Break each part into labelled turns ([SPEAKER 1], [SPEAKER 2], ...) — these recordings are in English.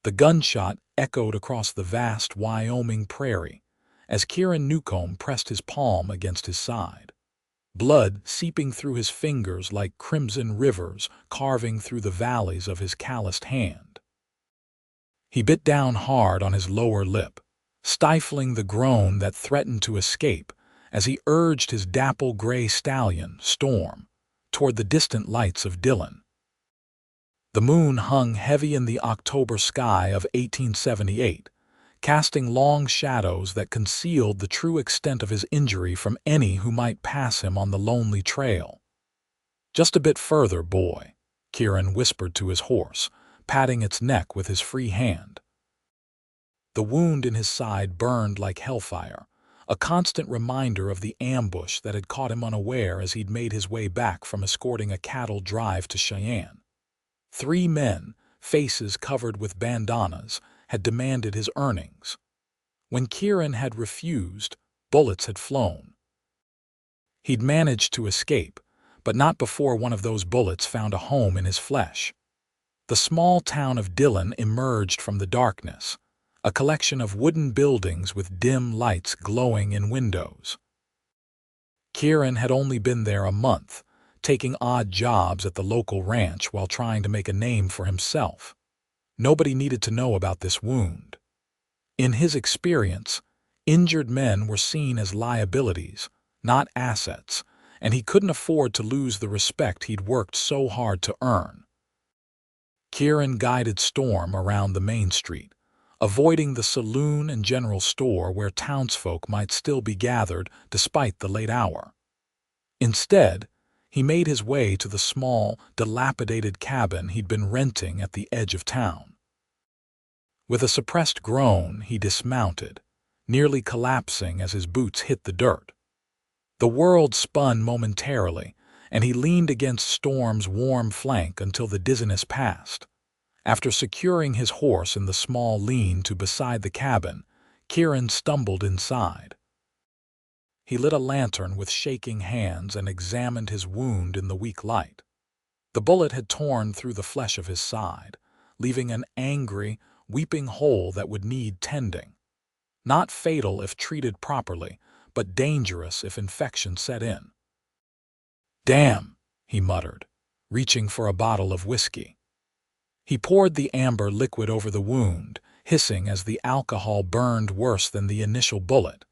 [SPEAKER 1] The gunshot echoed across the vast Wyoming prairie as Kieran Newcomb pressed his palm against his side. Blood seeping through his fingers like crimson rivers carving through the valleys of his calloused hand. He bit down hard on his lower lip, stifling the groan that threatened to escape as he urged his dapple-gray stallion, Storm, toward the distant lights of Dillon. The moon hung heavy in the October sky of 1878, casting long shadows that concealed the true extent of his injury from any who might pass him on the lonely trail. "Just a bit further, boy," Kieran whispered to his horse, patting its neck with his free hand. The wound in his side burned like hellfire, a constant reminder of the ambush that had caught him unaware as he'd made his way back from escorting a cattle drive to Cheyenne. 3 men, faces covered with bandanas, had demanded his earnings. When Kieran had refused, bullets had flown. He'd managed to escape, but not before one of those bullets found a home in his flesh. The small town of Dillon emerged from the darkness, a collection of wooden buildings with dim lights glowing in windows. Kieran had only been there a month, taking odd jobs at the local ranch while trying to make a name for himself. Nobody needed to know about this wound. In his experience, injured men were seen as liabilities, not assets, and he couldn't afford to lose the respect he'd worked so hard to earn. Kieran guided Storm around the main street, avoiding the saloon and general store where townsfolk might still be gathered despite the late hour. Instead, he made his way to the small, dilapidated cabin he'd been renting at the edge of town. With a suppressed groan, he dismounted, nearly collapsing as his boots hit the dirt. The world spun momentarily, and he leaned against Storm's warm flank until the dizziness passed. After securing his horse in the small lean-to beside the cabin, Kieran stumbled inside. He lit a lantern with shaking hands and examined his wound in the weak light. The bullet had torn through the flesh of his side, leaving an angry, weeping hole that would need tending. Not fatal if treated properly, but dangerous if infection set in. "Damn," he muttered, reaching for a bottle of whiskey. He poured the amber liquid over the wound, hissing as the alcohol burned worse than the initial bullet.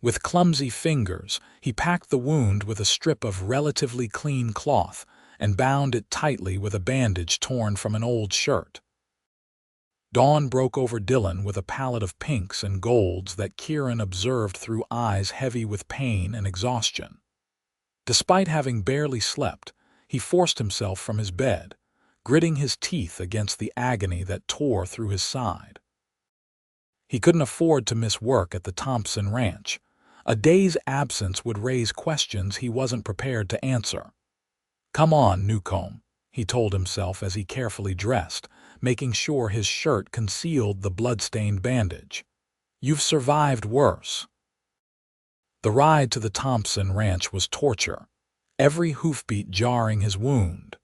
[SPEAKER 1] With clumsy fingers, he packed the wound with a strip of relatively clean cloth and bound it tightly with a bandage torn from an old shirt. Dawn broke over Dillon with a palette of pinks and golds that Kieran observed through eyes heavy with pain and exhaustion. Despite having barely slept, he forced himself from his bed, gritting his teeth against the agony that tore through his side. He couldn't afford to miss work at the Thompson Ranch. A day's absence would raise questions he wasn't prepared to answer. "Come on, Newcomb," he told himself as he carefully dressed, making sure his shirt concealed the blood-stained bandage. "You've survived worse." The ride to the Thompson Ranch was torture, every hoofbeat jarring his wound.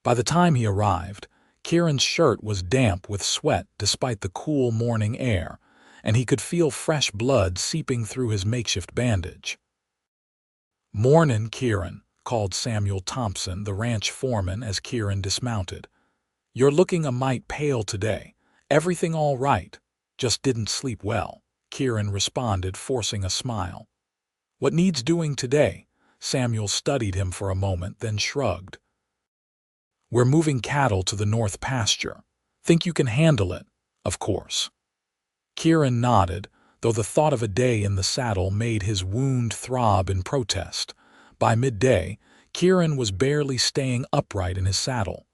[SPEAKER 1] By the time he arrived, Kieran's shirt was damp with sweat despite the cool morning air, and he could feel fresh blood seeping through his makeshift bandage. "Mornin', Kieran," called Samuel Thompson, the ranch foreman, as Kieran dismounted. "You're looking a mite pale today. Everything all right? Just didn't sleep well," Kieran responded, forcing a smile. "What needs doing today?" Samuel studied him for a moment, then shrugged. "We're moving cattle to the north pasture. Think you can handle it, of course." Kieran nodded, though the thought of a day in the saddle made his wound throb in protest. By midday, Kieran was barely staying upright in his saddle.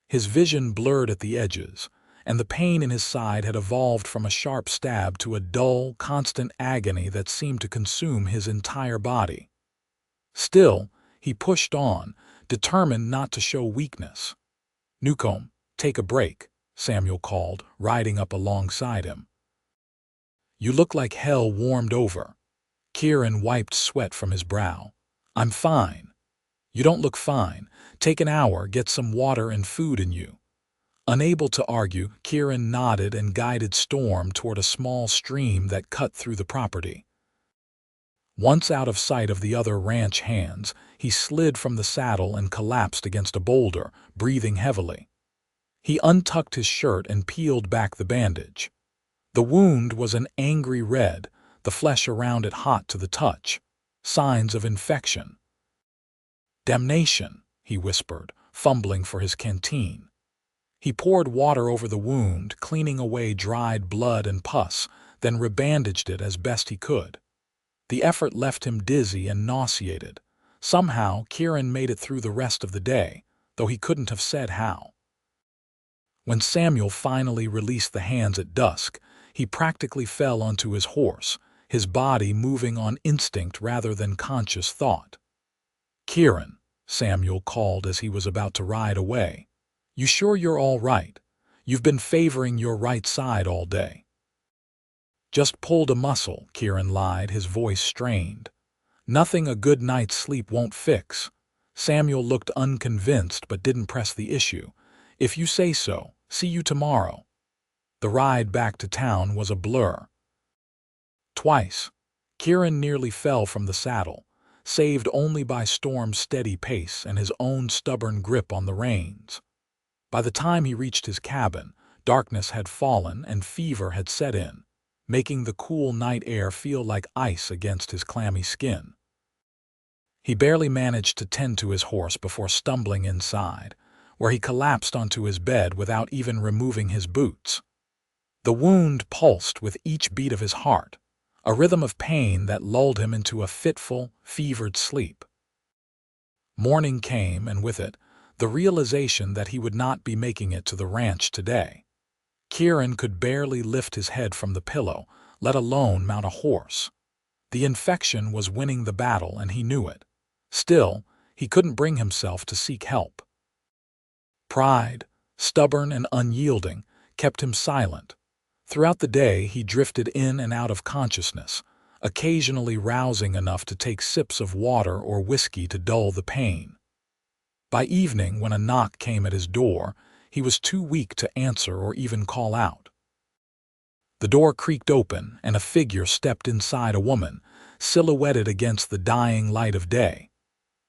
[SPEAKER 1] His vision blurred at the edges, and the pain in his side had evolved from a sharp stab to a dull, constant agony that seemed to consume his entire body. Still, he pushed on, determined not to show weakness. "Newcomb, take a break," Samuel called, riding up alongside him. "You look like hell warmed over." Kieran wiped sweat from his brow. "I'm fine." "You don't look fine. Take an hour, get some water and food in you." Unable to argue, Kieran nodded and guided Storm toward a small stream that cut through the property. Once out of sight of the other ranch hands, he slid from the saddle and collapsed against a boulder, breathing heavily. He untucked his shirt and peeled back the bandage. The wound was an angry red, the flesh around it hot to the touch. Signs of infection. "Damnation," he whispered, fumbling for his canteen. He poured water over the wound, cleaning away dried blood and pus, then rebandaged it as best he could. The effort left him dizzy and nauseated. Somehow, Kieran made it through the rest of the day, though he couldn't have said how. When Samuel finally released the hands at dusk, he practically fell onto his horse, his body moving on instinct rather than conscious thought. "Kieran," Samuel called as he was about to ride away. "You sure you're all right? You've been favoring your right side all day." "Just pulled a muscle," Kieran lied, his voice strained. "Nothing a good night's sleep won't fix." Samuel looked unconvinced but didn't press the issue. "If you say so, see you tomorrow." The ride back to town was a blur. Twice, Kieran nearly fell from the saddle, saved only by Storm's steady pace and his own stubborn grip on the reins. By the time he reached his cabin, darkness had fallen and fever had set in, making the cool night air feel like ice against his clammy skin. He barely managed to tend to his horse before stumbling inside, where he collapsed onto his bed without even removing his boots. The wound pulsed with each beat of his heart, a rhythm of pain that lulled him into a fitful, fevered sleep. Morning came, and with it, the realization that he would not be making it to the ranch today. Kieran could barely lift his head from the pillow, let alone mount a horse. The infection was winning the battle, and he knew it. Still, he couldn't bring himself to seek help. Pride, stubborn and unyielding, kept him silent. Throughout the day, he drifted in and out of consciousness, occasionally rousing enough to take sips of water or whiskey to dull the pain. By evening, when a knock came at his door, he was too weak to answer or even call out. The door creaked open, and a figure stepped inside, a woman, silhouetted against the dying light of day.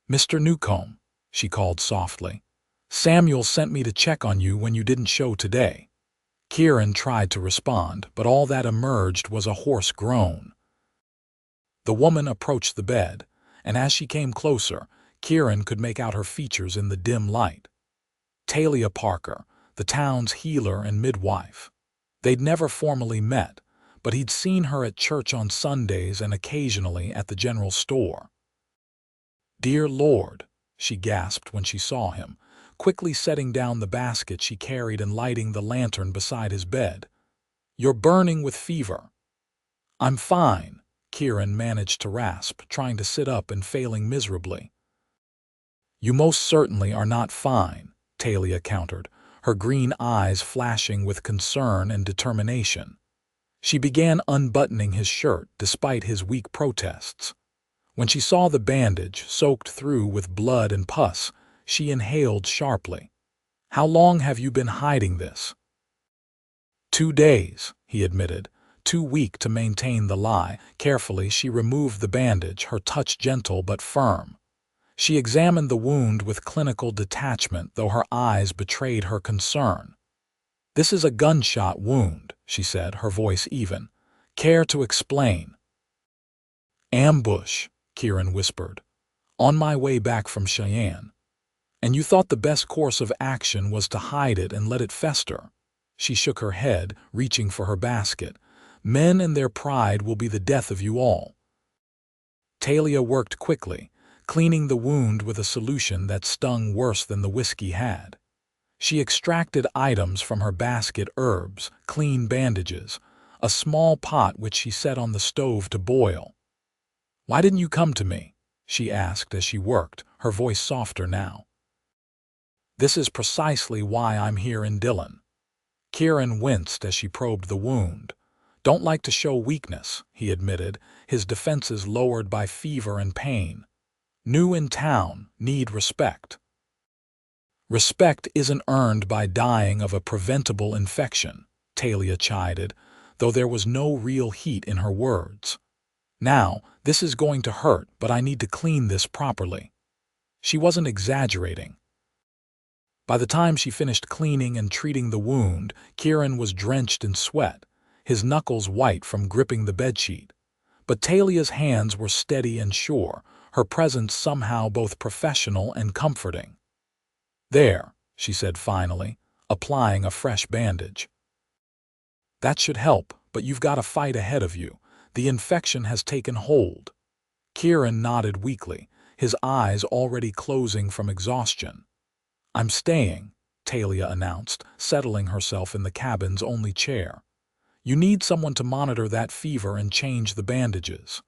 [SPEAKER 1] "Mr. Newcomb," she called softly. "Samuel sent me to check on you when you didn't show today." Kieran tried to respond, but all that emerged was a hoarse groan. The woman approached the bed, and as she came closer, Kieran could make out her features in the dim light. Talia Parker, the town's healer and midwife. They'd never formally met, but he'd seen her at church on Sundays and occasionally at the general store. "Dear Lord," she gasped when she saw him, quickly setting down the basket she carried and lighting the lantern beside his bed. "You're burning with fever." "I'm fine," Kieran managed to rasp, trying to sit up and failing miserably. "You most certainly are not fine," Talia countered, her green eyes flashing with concern and determination. She began unbuttoning his shirt despite his weak protests. When she saw the bandage soaked through with blood and pus, she inhaled sharply. "How long have you been hiding this?" 2 days, he admitted, too weak to maintain the lie. Carefully, she removed the bandage, her touch gentle but firm. She examined the wound with clinical detachment, though her eyes betrayed her concern. "This is a gunshot wound," she said, her voice even. "Care to explain?" "Ambush," Kieran whispered. "On my way back from Cheyenne. And you thought the best course of action was to hide it and let it fester." She shook her head, reaching for her basket. "Men and their pride will be the death of you all." Talia worked quickly, cleaning the wound with a solution that stung worse than the whiskey had. She extracted items from her basket: herbs, clean bandages, a small pot which she set on the stove to boil. "Why didn't you come to me?" she asked as she worked, her voice softer now. "This is precisely why I'm here in Dillon." Kieran winced as she probed the wound. "Don't like to show weakness," he admitted, his defenses lowered by fever and pain. "New in town, need respect." Respect isn't earned by dying of a preventable infection, Talia chided, though there was no real heat in her words. Now, this is going to hurt, but I need to clean this properly. She wasn't exaggerating. By the time she finished cleaning and treating the wound, Kieran was drenched in sweat, his knuckles white from gripping the bedsheet. But Talia's hands were steady and sure, her presence somehow both professional and comforting. "There," she said finally, applying a fresh bandage. "That should help, but you've got a fight ahead of you. The infection has taken hold." Kieran nodded weakly, his eyes already closing from exhaustion. "I'm staying," Talia announced, settling herself in the cabin's only chair. "You need someone to monitor that fever and change the bandages."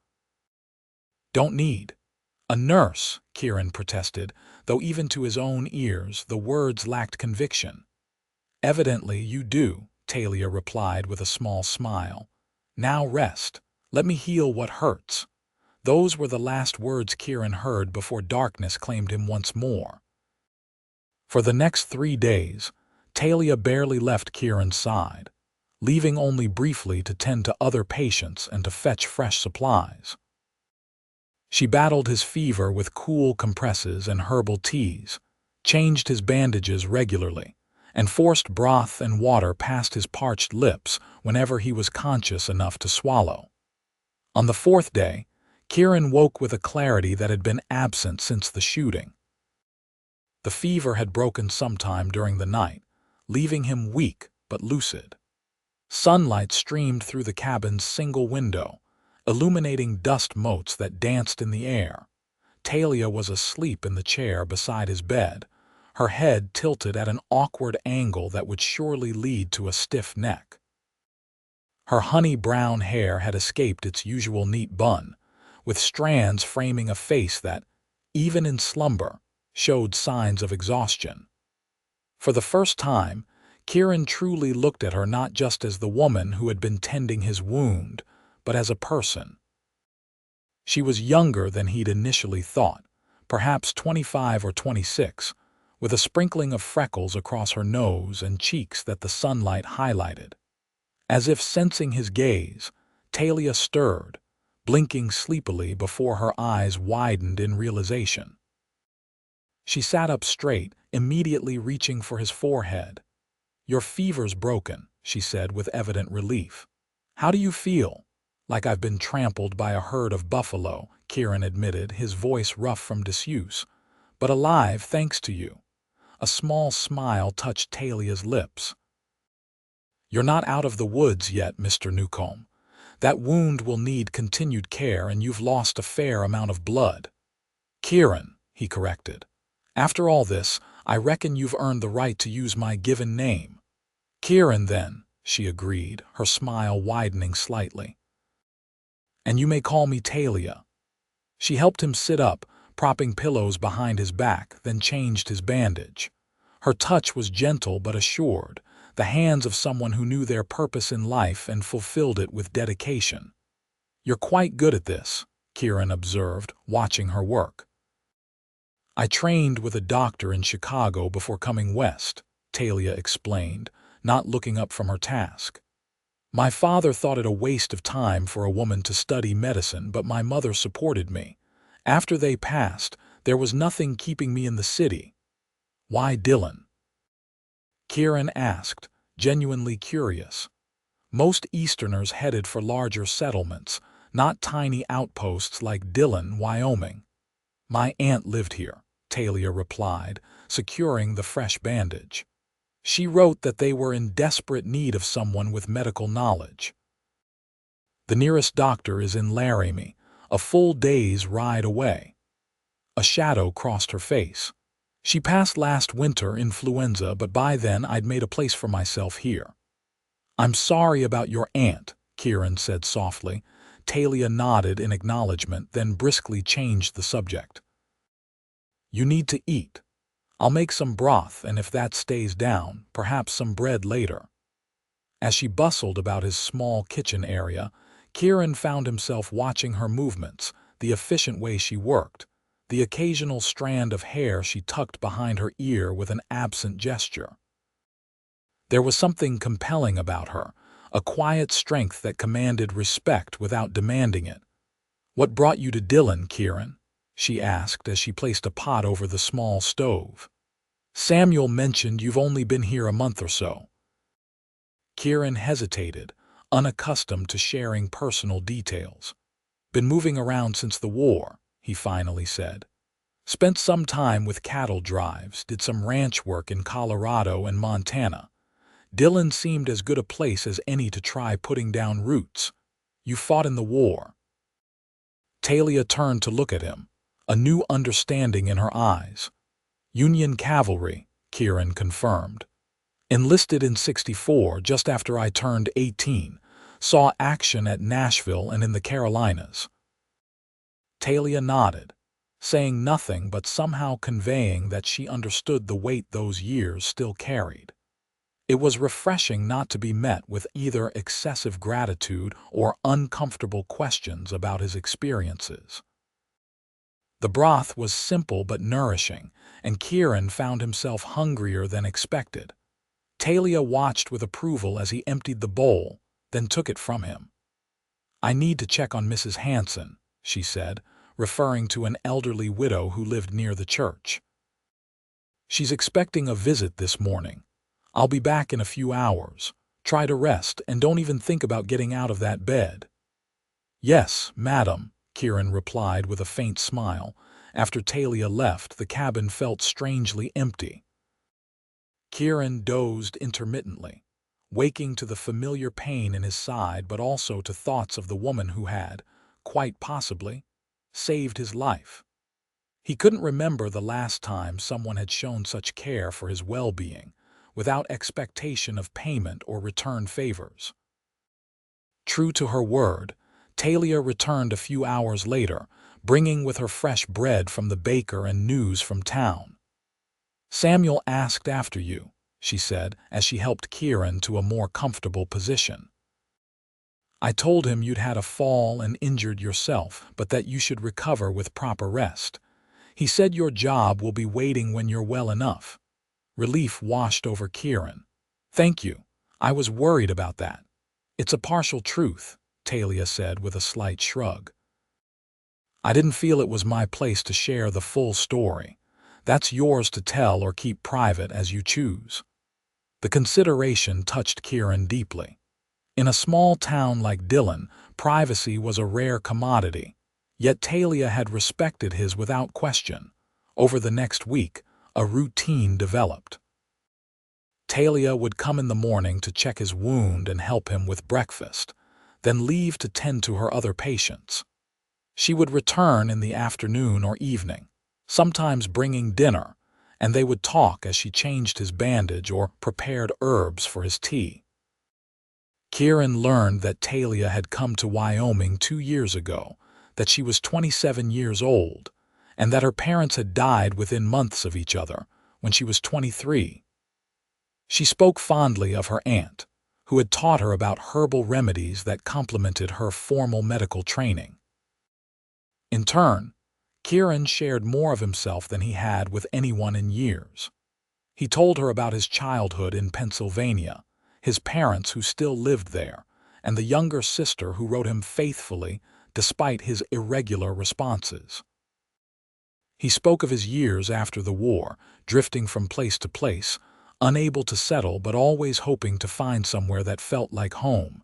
[SPEAKER 1] "Don't need a nurse," Kieran protested, though even to his own ears the words lacked conviction. "Evidently you do," Talia replied with a small smile. "Now rest. Let me heal what hurts." Those were the last words Kieran heard before darkness claimed him once more. For the next 3 days, Talia barely left Kieran's side, leaving only briefly to tend to other patients and to fetch fresh supplies. She battled his fever with cool compresses and herbal teas, changed his bandages regularly, and forced broth and water past his parched lips whenever he was conscious enough to swallow. On the 4th day, Kieran woke with a clarity that had been absent since the shooting. The fever had broken sometime during the night, leaving him weak but lucid. Sunlight streamed through the cabin's single window, illuminating dust motes that danced in the air. Talia was asleep in the chair beside his bed, her head tilted at an awkward angle that would surely lead to a stiff neck. Her honey-brown hair had escaped its usual neat bun, with strands framing a face that, even in slumber, showed signs of exhaustion. For the first time, Kieran truly looked at her not just as the woman who had been tending his wound, but as a person. She was younger than he'd initially thought, perhaps 25 or 26, with a sprinkling of freckles across her nose and cheeks that the sunlight highlighted. As if sensing his gaze, Talia stirred, blinking sleepily before her eyes widened in realization. She sat up straight, immediately reaching for his forehead. "Your fever's broken," she said with evident relief. "How do you feel?" "Like I've been trampled by a herd of buffalo," Kieran admitted, his voice rough from disuse. "But alive thanks to you." A small smile touched Talia's lips. "You're not out of the woods yet, Mr. Newcomb. That wound will need continued care and you've lost a fair amount of blood." "Kieran," he corrected. "After all this, I reckon you've earned the right to use my given name." "Kieran, then," she agreed, her smile widening slightly. "And you may call me Talia." She helped him sit up, propping pillows behind his back, then changed his bandage. Her touch was gentle but assured, the hands of someone who knew their purpose in life and fulfilled it with dedication. "You're quite good at this," Kieran observed, watching her work. "I trained with a doctor in Chicago before coming west," Talia explained, not looking up from her task. "My father thought it a waste of time for a woman to study medicine, but my mother supported me. After they passed, there was nothing keeping me in the city." "Why Dillon?" Kieran asked, genuinely curious. Most Easterners headed for larger settlements, not tiny outposts like Dillon, Wyoming. "My aunt lived here," Talia replied, securing the fresh bandage. "She wrote that they were in desperate need of someone with medical knowledge. The nearest doctor is in Laramie, a full day's ride away." A shadow crossed her face. "She passed last winter influenza, but by then I'd made a place for myself here." "I'm sorry about your aunt," Kieran said softly. Talia nodded in acknowledgement, then briskly changed the subject. "You need to eat. I'll make some broth, and if that stays down, perhaps some bread later." As she bustled about his small kitchen area, Kieran found himself watching her movements, the efficient way she worked, the occasional strand of hair she tucked behind her ear with an absent gesture. There was something compelling about her, a quiet strength that commanded respect without demanding it. "What brought you to Dillon, Kieran?" she asked as she placed a pot over the small stove. "Samuel mentioned you've only been here a month or so." Kieran hesitated, unaccustomed to sharing personal details. "Been moving around since the war," he finally said. "Spent some time with cattle drives, did some ranch work in Colorado and Montana. Dillon seemed as good a place as any to try putting down roots. You fought in the war." Talia turned to look at him, a new understanding in her eyes. "Union cavalry," Kieran confirmed. "Enlisted in '64, just after I turned 18. Saw action at Nashville and in the Carolinas." Talia nodded, saying nothing but somehow conveying that she understood the weight those years still carried. It was refreshing not to be met with either excessive gratitude or uncomfortable questions about his experiences. The broth was simple but nourishing, and Kieran found himself hungrier than expected. Talia watched with approval as he emptied the bowl, then took it from him. "I need to check on Mrs. Hanson," she said, referring to an elderly widow who lived near the church. "She's expecting a visit this morning. I'll be back in a few hours. Try to rest and don't even think about getting out of that bed." "Yes, madam," Kieran replied with a faint smile. After Talia left, the cabin felt strangely empty. Kieran dozed intermittently, waking to the familiar pain in his side but also to thoughts of the woman who had, quite possibly, saved his life. He couldn't remember the last time someone had shown such care for his well-being, without expectation of payment or return favors. True to her word, Talia returned a few hours later, bringing with her fresh bread from the baker and news from town. "Samuel asked after you," she said as she helped Kieran to a more comfortable position. "I told him you'd had a fall and injured yourself, but that you should recover with proper rest. He said your job will be waiting when you're well enough." Relief washed over Kieran. "Thank you. I was worried about that." "It's a partial truth," Talia said with a slight shrug. "I didn't feel it was my place to share the full story. That's yours to tell or keep private as you choose." The consideration touched Kieran deeply. In a small town like Dillon, privacy was a rare commodity, yet Talia had respected his without question. Over the next week, a routine developed. Talia would come in the morning to check his wound and help him with breakfast, then leave to tend to her other patients. She would return in the afternoon or evening, sometimes bringing dinner, and they would talk as she changed his bandage or prepared herbs for his tea. Kieran learned that Talia had come to Wyoming 2 years ago, that she was 27 years old, and that her parents had died within months of each other, when she was 23. She spoke fondly of her aunt, who had taught her about herbal remedies that complemented her formal medical training. In turn, Kieran shared more of himself than he had with anyone in years. He told her about his childhood in Pennsylvania, his parents who still lived there, and the younger sister who wrote him faithfully despite his irregular responses. He spoke of his years after the war, drifting from place to place, unable to settle but always hoping to find somewhere that felt like home.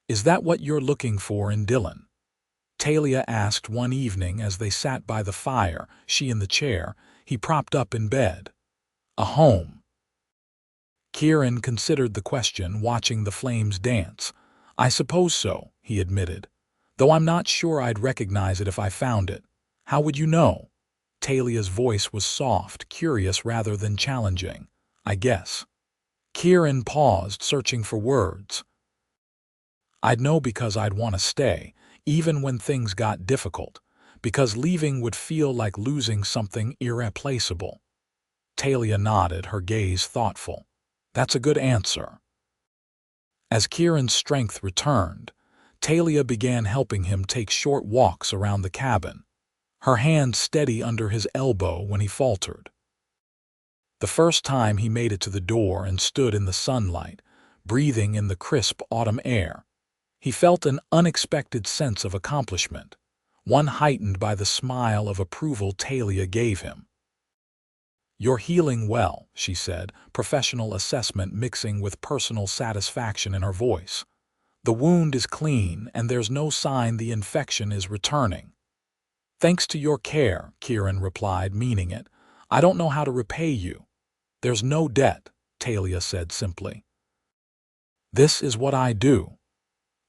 [SPEAKER 1] "Is that what you're looking for in Dillon?" Talia asked one evening as they sat by the fire, she in the chair, he propped up in bed. "A home." Kieran considered the question, watching the flames dance. "I suppose so," he admitted, "though I'm not sure I'd recognize it if I found it." "How would you know?" Talia's voice was soft, curious rather than challenging. "I guess." Kieran paused, searching for words. "I'd know because I'd want to stay, even when things got difficult, because leaving would feel like losing something irreplaceable." Talia nodded, her gaze thoughtful. "That's a good answer." As Kieran's strength returned, Talia began helping him take short walks around the cabin. her hand steady under his elbow when he faltered. The first time he made it to the door and stood in the sunlight, breathing in the crisp autumn air, he felt an unexpected sense of accomplishment, one heightened by the smile of approval Talia gave him. "You're healing well," she said, professional assessment mixing with personal satisfaction in her voice. "The wound is clean, and there's no sign the infection is returning." "Thanks to your care," Kieran replied, meaning it. "I don't know how to repay you." "There's no debt," Talia said simply. "This is what I do."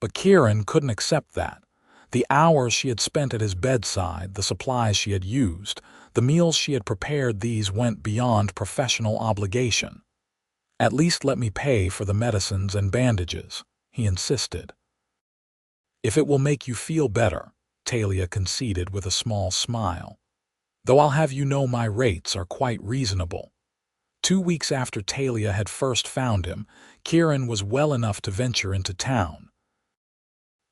[SPEAKER 1] But Kieran couldn't accept that. The hours she had spent at his bedside, the supplies she had used, the meals she had prepared, these went beyond professional obligation. "At least let me pay for the medicines and bandages," he insisted. "If it will make you feel better," Talia conceded with a small smile. "Though I'll have you know my rates are quite reasonable." 2 weeks after Talia had first found him, Kieran was well enough to venture into town.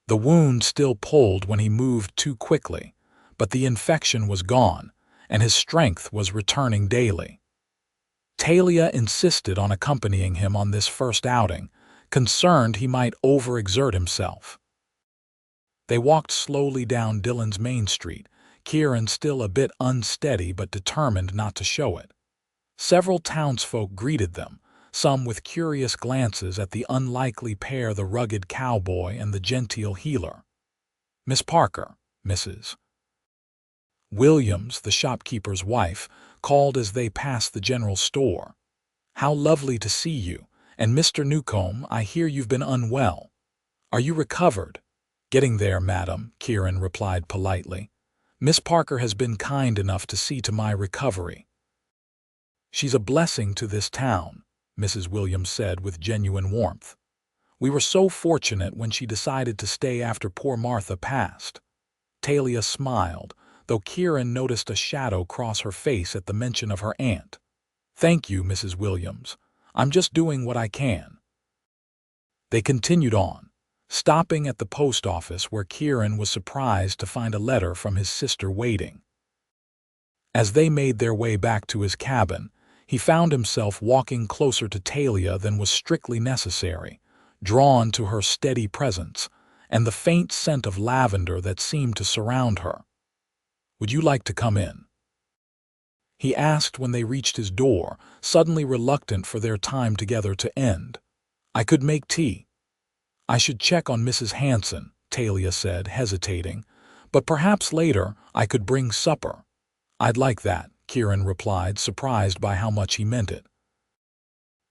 [SPEAKER 1] The wound still pulled when he moved too quickly, but the infection was gone, and his strength was returning daily. Talia insisted on accompanying him on this first outing, concerned he might overexert himself. They walked slowly down Dillon's Main Street, Kieran still a bit unsteady but determined not to show it. Several townsfolk greeted them, some with curious glances at the unlikely pair, the rugged cowboy and the genteel healer. "Miss Parker," Mrs. Williams, the shopkeeper's wife, called as they passed the general store. "How lovely to see you, and Mr. Newcomb, I hear you've been unwell. Are you recovered?" "Getting there, madam," Kieran replied politely. "Miss Parker has been kind enough to see to my recovery." "She's a blessing to this town," Mrs. Williams said with genuine warmth. "We were so fortunate when she decided to stay after poor Martha passed." Talia smiled, though Kieran noticed a shadow cross her face at the mention of her aunt. "Thank you, Mrs. Williams. I'm just doing what I can." They continued on, stopping at the post office where Kieran was surprised to find a letter from his sister waiting. As they made their way back to his cabin, he found himself walking closer to Talia than was strictly necessary, drawn to her steady presence and the faint scent of lavender that seemed to surround her. "Would you like to come in?" he asked when they reached his door, suddenly reluctant for their time together to end. "I could make tea." "I should check on Mrs. Hanson," Talia said, hesitating, "but perhaps later I could bring supper." "I'd like that," Kieran replied, surprised by how much he meant it.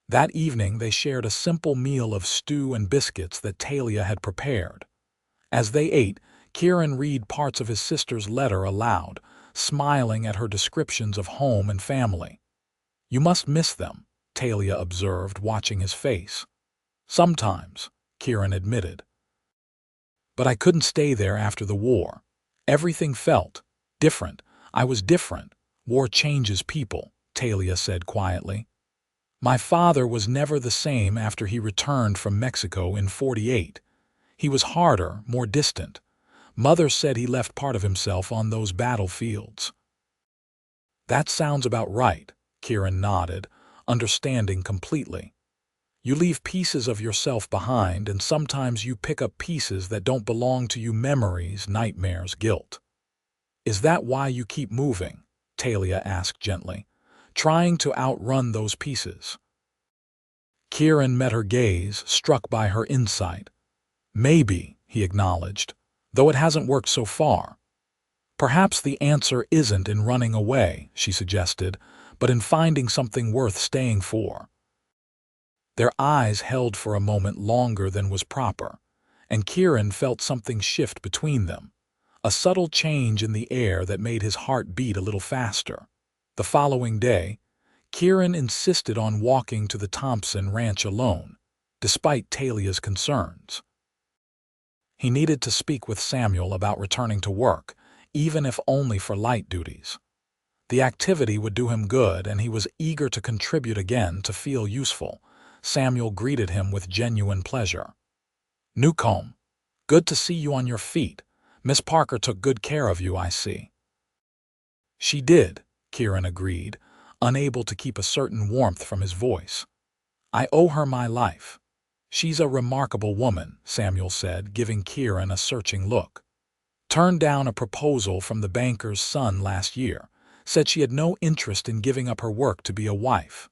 [SPEAKER 1] That evening they shared a simple meal of stew and biscuits that Talia had prepared. As they ate, Kieran read parts of his sister's letter aloud, smiling at her descriptions of home and family. "You must miss them," Talia observed, watching his face. "Sometimes," Kieran admitted. "But I couldn't stay there after the war. Everything felt different. I was different. War changes people," Talia said quietly. "My father was never the same after he returned from Mexico in '48. He was harder, more distant. Mother said he left part of himself on those battlefields." "That sounds about right," Kieran nodded, understanding completely. "You leave pieces of yourself behind, and sometimes you pick up pieces that don't belong to you, memories, nightmares, guilt." "Is that why you keep moving?" Talia asked gently, "trying to outrun those pieces?" Kieran met her gaze, struck by her insight. "Maybe," he acknowledged, "though it hasn't worked so far." "Perhaps the answer isn't in running away," she suggested, "but in finding something worth staying for." Their eyes held for a moment longer than was proper, and Kieran felt something shift between them, a subtle change in the air that made his heart beat a little faster. The following day, Kieran insisted on walking to the Thompson ranch alone, despite Talia's concerns. He needed to speak with Samuel about returning to work, even if only for light duties. The activity would do him good, and he was eager to contribute again to feel useful. Samuel greeted him with genuine pleasure. "Newcomb, good to see you on your feet. Miss Parker took good care of you, I see." She did, Kieran agreed, unable to keep a certain warmth from his voice. I owe her my life. She's a remarkable woman, Samuel said, giving Kieran a searching look. Turned down a proposal from the banker's son last year, said she had no interest in giving up her work to be a wife.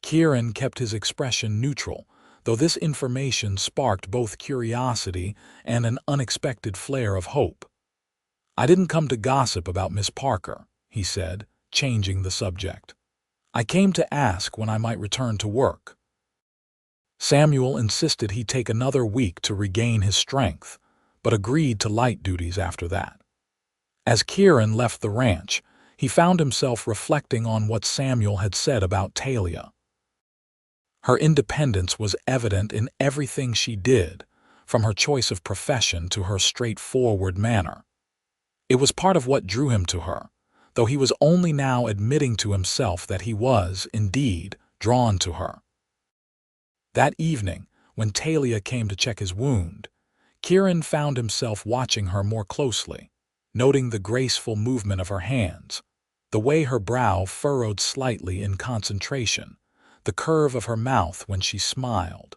[SPEAKER 1] Kieran kept his expression neutral, though this information sparked both curiosity and an unexpected flare of hope. I didn't come to gossip about Miss Parker, he said, changing the subject. I came to ask when I might return to work. Samuel insisted he take another week to regain his strength, but agreed to light duties after that. As Kieran left the ranch, he found himself reflecting on what Samuel had said about Talia. Her independence was evident in everything she did, from her choice of profession to her straightforward manner. It was part of what drew him to her, though he was only now admitting to himself that he was, indeed, drawn to her. That evening, when Talia came to check his wound, Kieran found himself watching her more closely, noting the graceful movement of her hands, the way her brow furrowed slightly in concentration, the curve of her mouth when she smiled.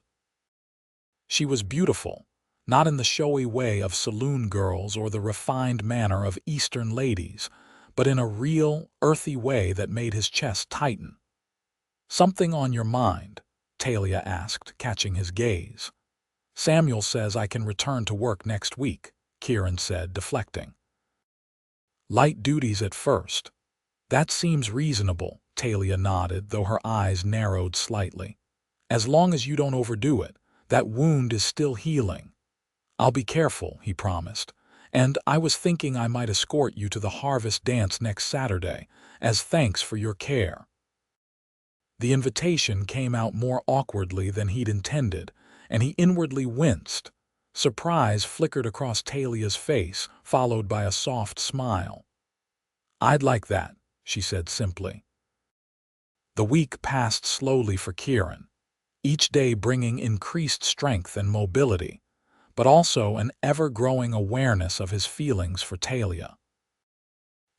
[SPEAKER 1] She was beautiful, not in the showy way of saloon girls or the refined manner of Eastern ladies, but in a real, earthy way that made his chest tighten. "Something on your mind?" Talia asked, catching his gaze. "Samuel says I can return to work next week," Kieran said, deflecting. "Light duties at first. That seems reasonable," Talia nodded, though her eyes narrowed slightly. "As long as you don't overdo it, that wound is still healing." "I'll be careful," he promised, "and I was thinking I might escort you to the harvest dance next Saturday, as thanks for your care." The invitation came out more awkwardly than he'd intended, and he inwardly winced. Surprise flickered across Talia's face, followed by a soft smile. "I'd like that," she said simply. The week passed slowly for Kieran, each day bringing increased strength and mobility, but also an ever-growing awareness of his feelings for Talia.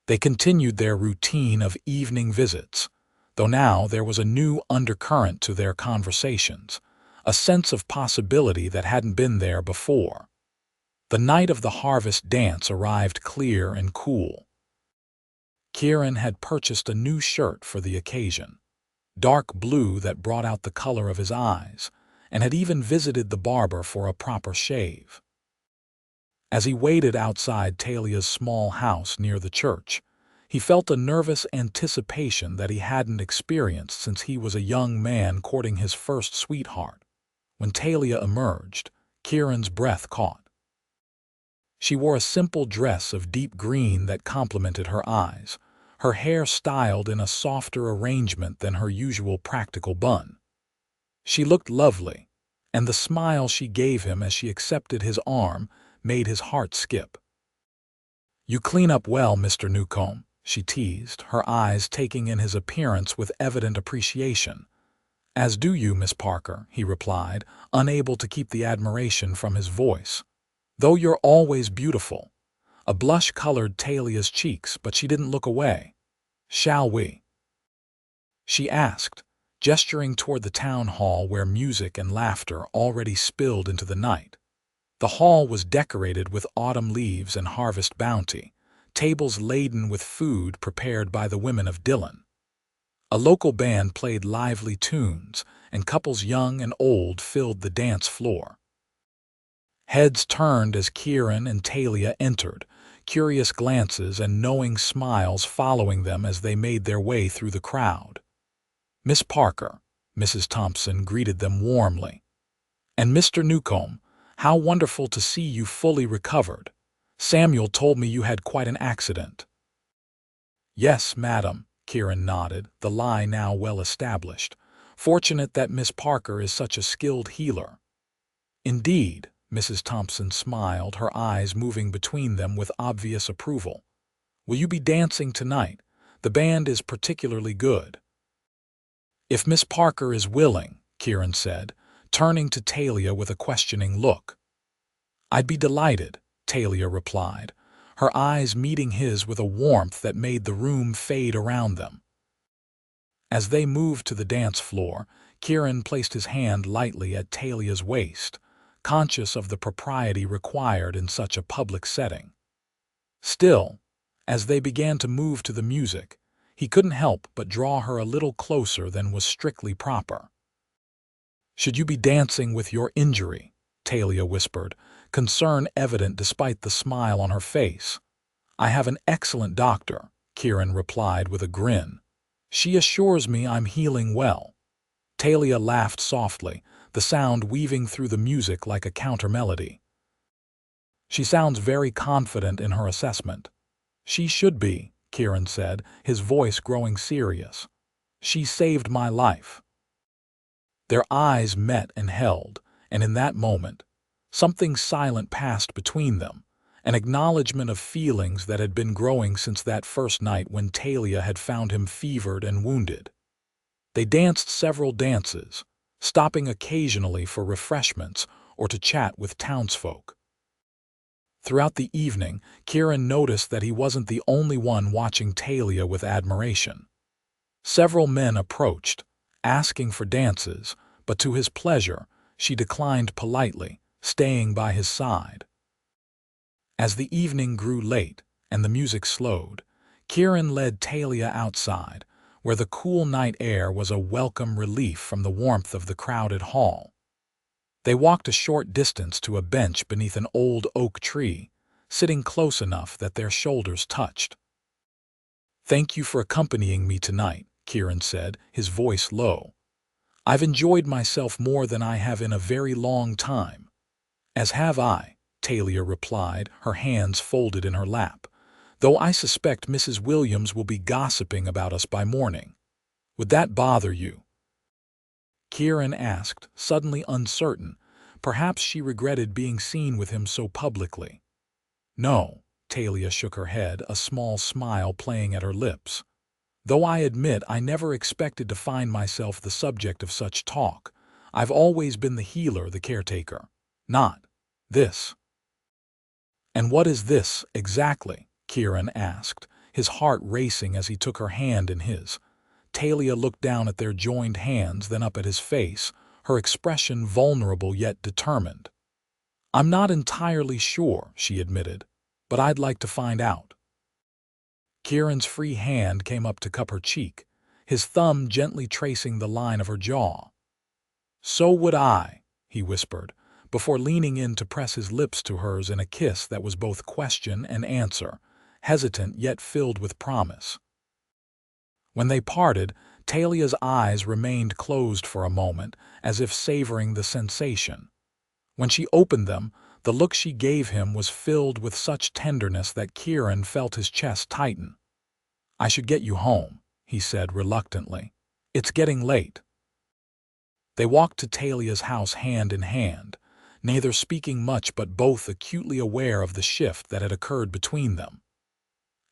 [SPEAKER 1] They continued their routine of evening visits, though now there was a new undercurrent to their conversations, a sense of possibility that hadn't been there before. The night of the harvest dance arrived clear and cool. Kieran had purchased a new shirt for the occasion, dark blue that brought out the color of his eyes, and had even visited the barber for a proper shave. As he waited outside Talia's small house near the church, he felt a nervous anticipation that he hadn't experienced since he was a young man courting his first sweetheart. When Talia emerged, Kieran's breath caught. She wore a simple dress of deep green that complemented her eyes, her hair styled in a softer arrangement than her usual practical bun. She looked lovely, and the smile she gave him as she accepted his arm made his heart skip. "You clean up well, Mr. Newcomb," she teased, her eyes taking in his appearance with evident appreciation. "As do you, Miss Parker," he replied, unable to keep the admiration from his voice. "Though you're always beautiful." A blush colored Talia's cheeks, but she didn't look away. "Shall we?" she asked, gesturing toward the town hall where music and laughter already spilled into the night. The hall was decorated with autumn leaves and harvest bounty, tables laden with food prepared by the women of Dillon. A local band played lively tunes, and couples young and old filled the dance floor. Heads turned as Kieran and Talia entered, curious glances and knowing smiles following them as they made their way through the crowd. "Miss Parker," Mrs. Thompson greeted them warmly. "And Mr. Newcomb, how wonderful to see you fully recovered. Samuel told me you had quite an accident." "Yes, madam," Kieran nodded, the lie now well established. "Fortunate that Miss Parker is such a skilled healer." "Indeed," Mrs. Thompson smiled, her eyes moving between them with obvious approval. "Will you be dancing tonight? The band is particularly good." "If Miss Parker is willing," Kieran said, turning to Talia with a questioning look. "I'd be delighted," Talia replied, her eyes meeting his with a warmth that made the room fade around them. As they moved to the dance floor, Kieran placed his hand lightly at Talia's waist, conscious of the propriety required in such a public setting. Still, as they began to move to the music, he couldn't help but draw her a little closer than was strictly proper. "Should you be dancing with your injury?" Talia whispered, concern evident despite the smile on her face. "I have an excellent doctor," Kieran replied with a grin. "She assures me I'm healing well." Talia laughed softly, the sound weaving through the music like a counter-melody. "She sounds very confident in her assessment." "She should be," Kieran said, his voice growing serious. "She saved my life." Their eyes met and held, and in that moment, something silent passed between them, an acknowledgement of feelings that had been growing since that first night when Talia had found him fevered and wounded. They danced several dances, stopping occasionally for refreshments or to chat with townsfolk. Throughout the evening, Kieran noticed that he wasn't the only one watching Talia with admiration. Several men approached, asking for dances, but to his pleasure, she declined politely, staying by his side. As the evening grew late and the music slowed, Kieran led Talia outside, where the cool night air was a welcome relief from the warmth of the crowded hall. They walked a short distance to a bench beneath an old oak tree, sitting close enough that their shoulders touched. "Thank you for accompanying me tonight," Kieran said, his voice low. "I've enjoyed myself more than I have in a very long time." "As have I," Talia replied, her hands folded in her lap, "though I suspect Mrs. Williams will be gossiping about us by morning. Would that bother you?" Kieran asked, suddenly uncertain. Perhaps she regretted being seen with him so publicly. "No," Talia shook her head, a small smile playing at her lips. "Though I admit I never expected to find myself the subject of such talk. I've always been the healer, the caretaker. Not this." "And what is this, exactly?" Kieran asked, his heart racing as he took her hand in his. Talia looked down at their joined hands, then up at his face, her expression vulnerable yet determined. "I'm not entirely sure," she admitted, "but I'd like to find out." Kieran's free hand came up to cup her cheek, his thumb gently tracing the line of her jaw. "So would I," he whispered, before leaning in to press his lips to hers in a kiss that was both question and answer, hesitant yet filled with promise. When they parted, Talia's eyes remained closed for a moment, as if savoring the sensation. When she opened them, the look she gave him was filled with such tenderness that Kieran felt his chest tighten. "I should get you home," he said reluctantly. "It's getting late." They walked to Talia's house hand in hand, neither speaking much but both acutely aware of the shift that had occurred between them.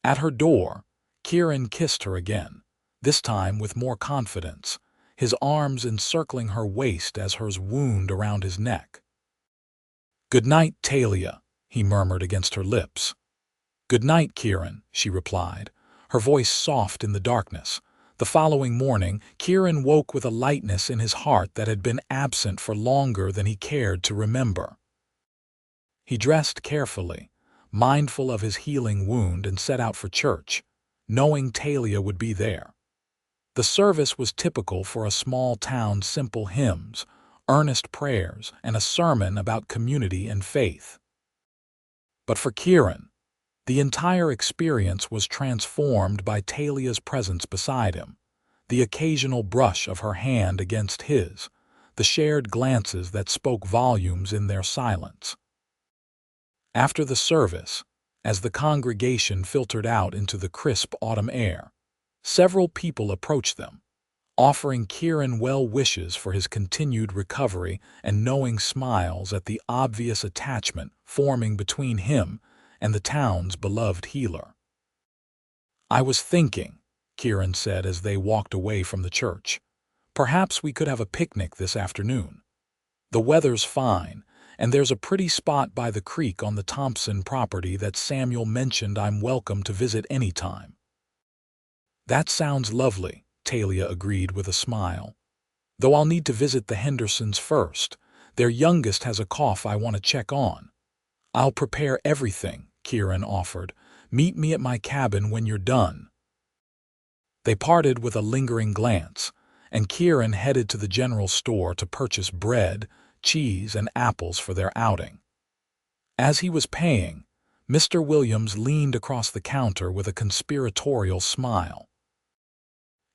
[SPEAKER 1] At her door, Kieran kissed her again, this time with more confidence, his arms encircling her waist as hers wound around his neck. "Good night, Talia," he murmured against her lips. "Good night, Kieran," she replied, her voice soft in the darkness. The following morning, Kieran woke with a lightness in his heart that had been absent for longer than he cared to remember. He dressed carefully, mindful of his healing wound, and set out for church, knowing Talia would be there. The service was typical for a small town: simple hymns, earnest prayers, and a sermon about community and faith. But for Kieran, the entire experience was transformed by Talia's presence beside him, the occasional brush of her hand against his, the shared glances that spoke volumes in their silence. After the service, as the congregation filtered out into the crisp autumn air, several people approached them, offering Kieran well wishes for his continued recovery and knowing smiles at the obvious attachment forming between him and the town's beloved healer. "I was thinking," Kieran said as they walked away from the church, "perhaps we could have a picnic this afternoon. The weather's fine, And there's a pretty spot by the creek on the Thompson property that Samuel mentioned I'm welcome to visit anytime." "That sounds lovely," Talia agreed with a smile. "Though I'll need to visit the Hendersons first. Their youngest has a cough I want to check on." "I'll prepare everything," Kieran offered. "Meet me at my cabin when you're done." They parted with a lingering glance, and Kieran headed to the general store to purchase bread, cheese, and apples for their outing. As he was paying, Mr. Williams leaned across the counter with a conspiratorial smile.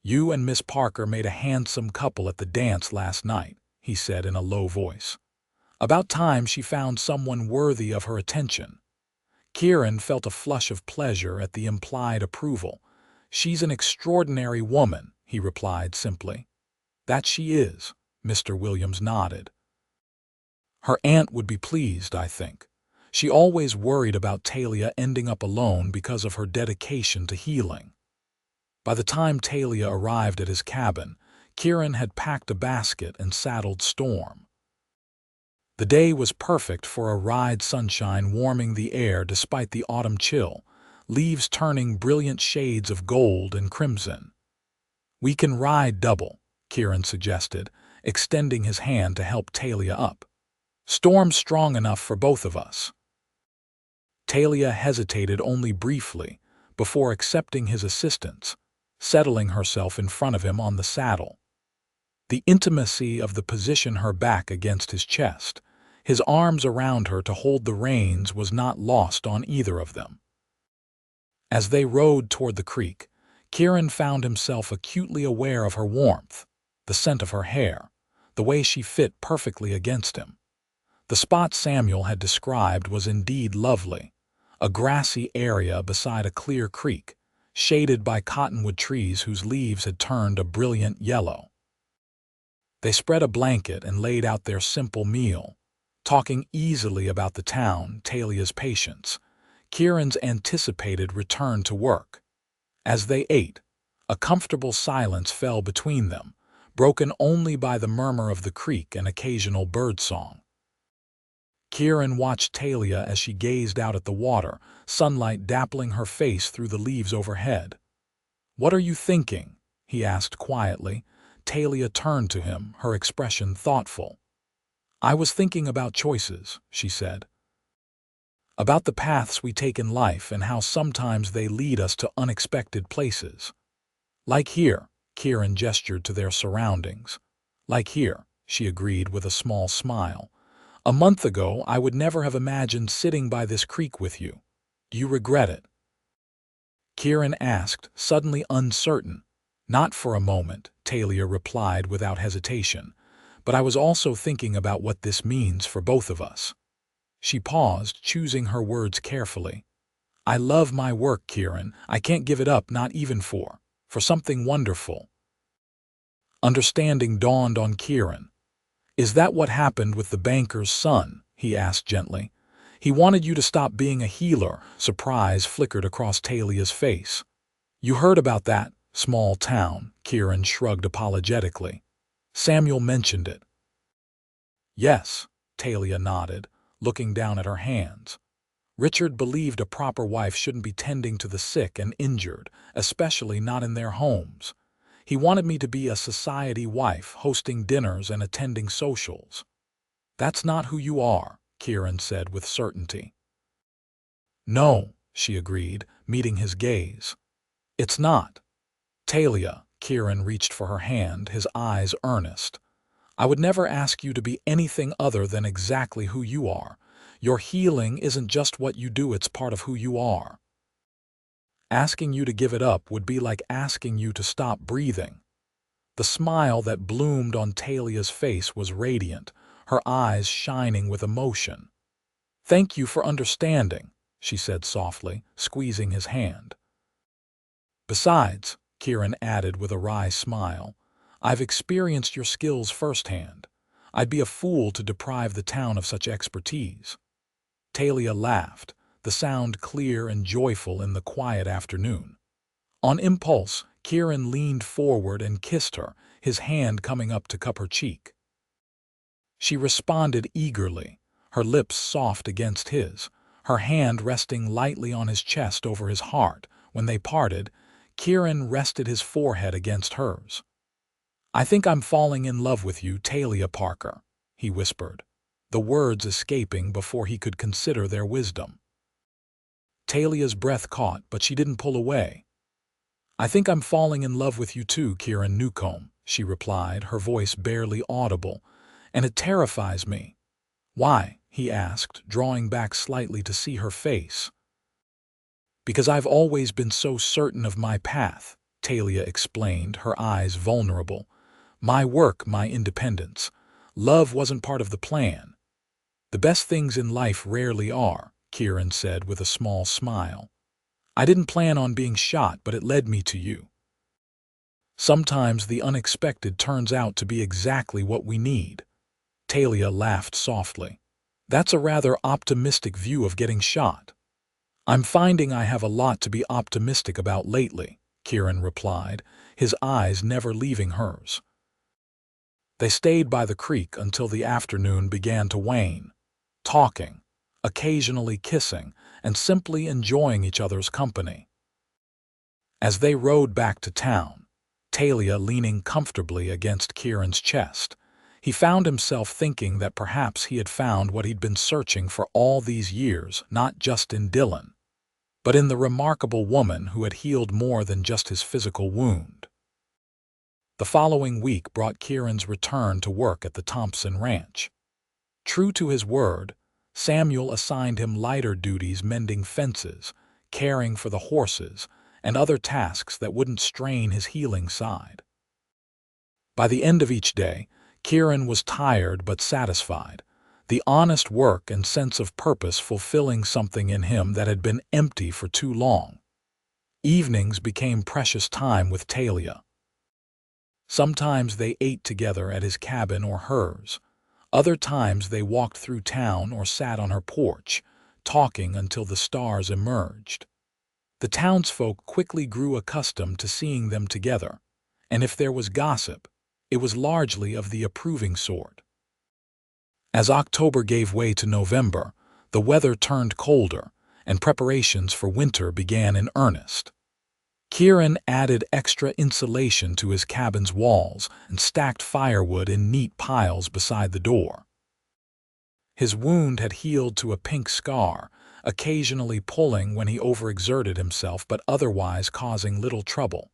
[SPEAKER 1] "You and Miss Parker made a handsome couple at the dance last night," he said in a low voice. "About time she found someone worthy of her attention." Kieran felt a flush of pleasure at the implied approval. "She's an extraordinary woman," he replied simply. "That she is," Mr. Williams nodded. "Her aunt would be pleased, I think. She always worried about Talia ending up alone because of her dedication to healing." By the time Talia arrived at his cabin, Kieran had packed a basket and saddled Storm. The day was perfect for a ride, sunshine warming the air despite the autumn chill, leaves turning brilliant shades of gold and crimson. "We can ride double," Kieran suggested, extending his hand to help Talia up. "Storm's strong enough for both of us." Talia hesitated only briefly before accepting his assistance, settling herself in front of him on the saddle. The intimacy of the position, her back against his chest, his arms around her to hold the reins, was not lost on either of them. As they rode toward the creek, Kieran found himself acutely aware of her warmth, the scent of her hair, the way she fit perfectly against him. The spot Samuel had described was indeed lovely, a grassy area beside a clear creek, shaded by cottonwood trees whose leaves had turned a brilliant yellow. They spread a blanket and laid out their simple meal, talking easily about the town, Talia's patients, Kieran's anticipated return to work. As they ate, a comfortable silence fell between them, broken only by the murmur of the creek and occasional birdsong. Kieran watched Talia as she gazed out at the water, sunlight dappling her face through the leaves overhead. "What are you thinking?" he asked quietly. Talia turned to him, her expression thoughtful. "I was thinking about choices," she said. "About the paths we take in life and how sometimes they lead us to unexpected places. Like here," Kieran gestured to their surroundings. "Like here," she agreed with a small smile. "A month ago I would never have imagined sitting by this creek with you. Do you regret it?" Kieran asked, suddenly uncertain. "Not for a moment," Talia replied without hesitation. "But I was also thinking about what this means for both of us." She paused, choosing her words carefully. "I love my work, Kieran. I can't give it up, not even for something wonderful." Understanding dawned on Kieran. "Is that what happened with the banker's son?" he asked gently. "He wanted you to stop being a healer." Surprise flickered across Talia's face. "You heard about that small town?" Kieran shrugged apologetically. "Samuel mentioned it." "Yes," Talia nodded, looking down at her hands. "Richard believed a proper wife shouldn't be tending to the sick and injured, especially not in their homes. He wanted me to be a society wife, hosting dinners and attending socials." "That's not who you are," Kieran said with certainty. "No," she agreed, meeting his gaze. "It's not." "Talia," Kieran reached for her hand, his eyes earnest. "I would never ask you to be anything other than exactly who you are. Your healing isn't just what you do, it's part of who you are. Asking you to give it up would be like asking you to stop breathing." The smile that bloomed on Talia's face was radiant, her eyes shining with emotion. "Thank you for understanding," she said softly, squeezing his hand. "Besides," Kieran added with a wry smile, "I've experienced your skills firsthand. I'd be a fool to deprive the town of such expertise." Talia laughed, the sound clear and joyful in the quiet afternoon. On impulse, Kieran leaned forward and kissed her, his hand coming up to cup her cheek. She responded eagerly, her lips soft against his, her hand resting lightly on his chest over his heart. When they parted, Kieran rested his forehead against hers. "I think I'm falling in love with you, Talia Parker," he whispered, the words escaping before he could consider their wisdom. Talia's breath caught, but she didn't pull away. "I think I'm falling in love with you too, Kieran Newcomb," she replied, her voice barely audible, "and it terrifies me." "Why?" he asked, drawing back slightly to see her face. "Because I've always been so certain of my path," Talia explained, her eyes vulnerable. "My work, my independence. Love wasn't part of the plan." "The best things in life rarely are," Kieran said with a small smile. "I didn't plan on being shot, but it led me to you. Sometimes the unexpected turns out to be exactly what we need." Talia laughed softly. "That's a rather optimistic view of getting shot." "I'm finding I have a lot to be optimistic about lately," Kieran replied, his eyes never leaving hers. They stayed by the creek until the afternoon began to wane, talking, occasionally kissing, and simply enjoying each other's company. As they rode back to town, Talia leaning comfortably against Kieran's chest, he found himself thinking that perhaps he had found what he'd been searching for all these years, not just in Dylan, but in the remarkable woman who had healed more than just his physical wound. The following week brought Kieran's return to work at the Thompson Ranch. True to his word, Samuel assigned him lighter duties mending fences, caring for the horses, and other tasks that wouldn't strain his healing side. By the end of each day, Kieran was tired but satisfied, the honest work and sense of purpose fulfilling something in him that had been empty for too long. Evenings became precious time with Talia. Sometimes they ate together at his cabin or hers. Other times they walked through town or sat on her porch, talking until the stars emerged. The townsfolk quickly grew accustomed to seeing them together, and if there was gossip, it was largely of the approving sort. As October gave way to November, the weather turned colder, and preparations for winter began in earnest. Kieran added extra insulation to his cabin's walls and stacked firewood in neat piles beside the door. His wound had healed to a pink scar, occasionally pulling when he overexerted himself but otherwise causing little trouble.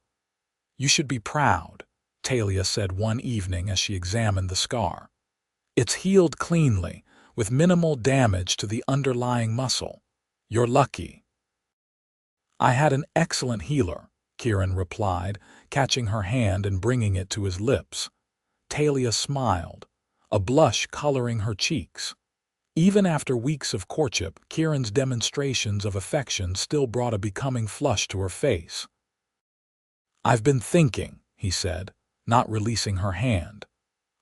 [SPEAKER 1] "You should be proud," Talia said one evening as she examined the scar. "It's healed cleanly, with minimal damage to the underlying muscle. You're lucky." "I had an excellent healer," Kieran replied, catching her hand and bringing it to his lips. Talia smiled, a blush coloring her cheeks. Even after weeks of courtship, Kieran's demonstrations of affection still brought a becoming flush to her face. "I've been thinking," he said, not releasing her hand.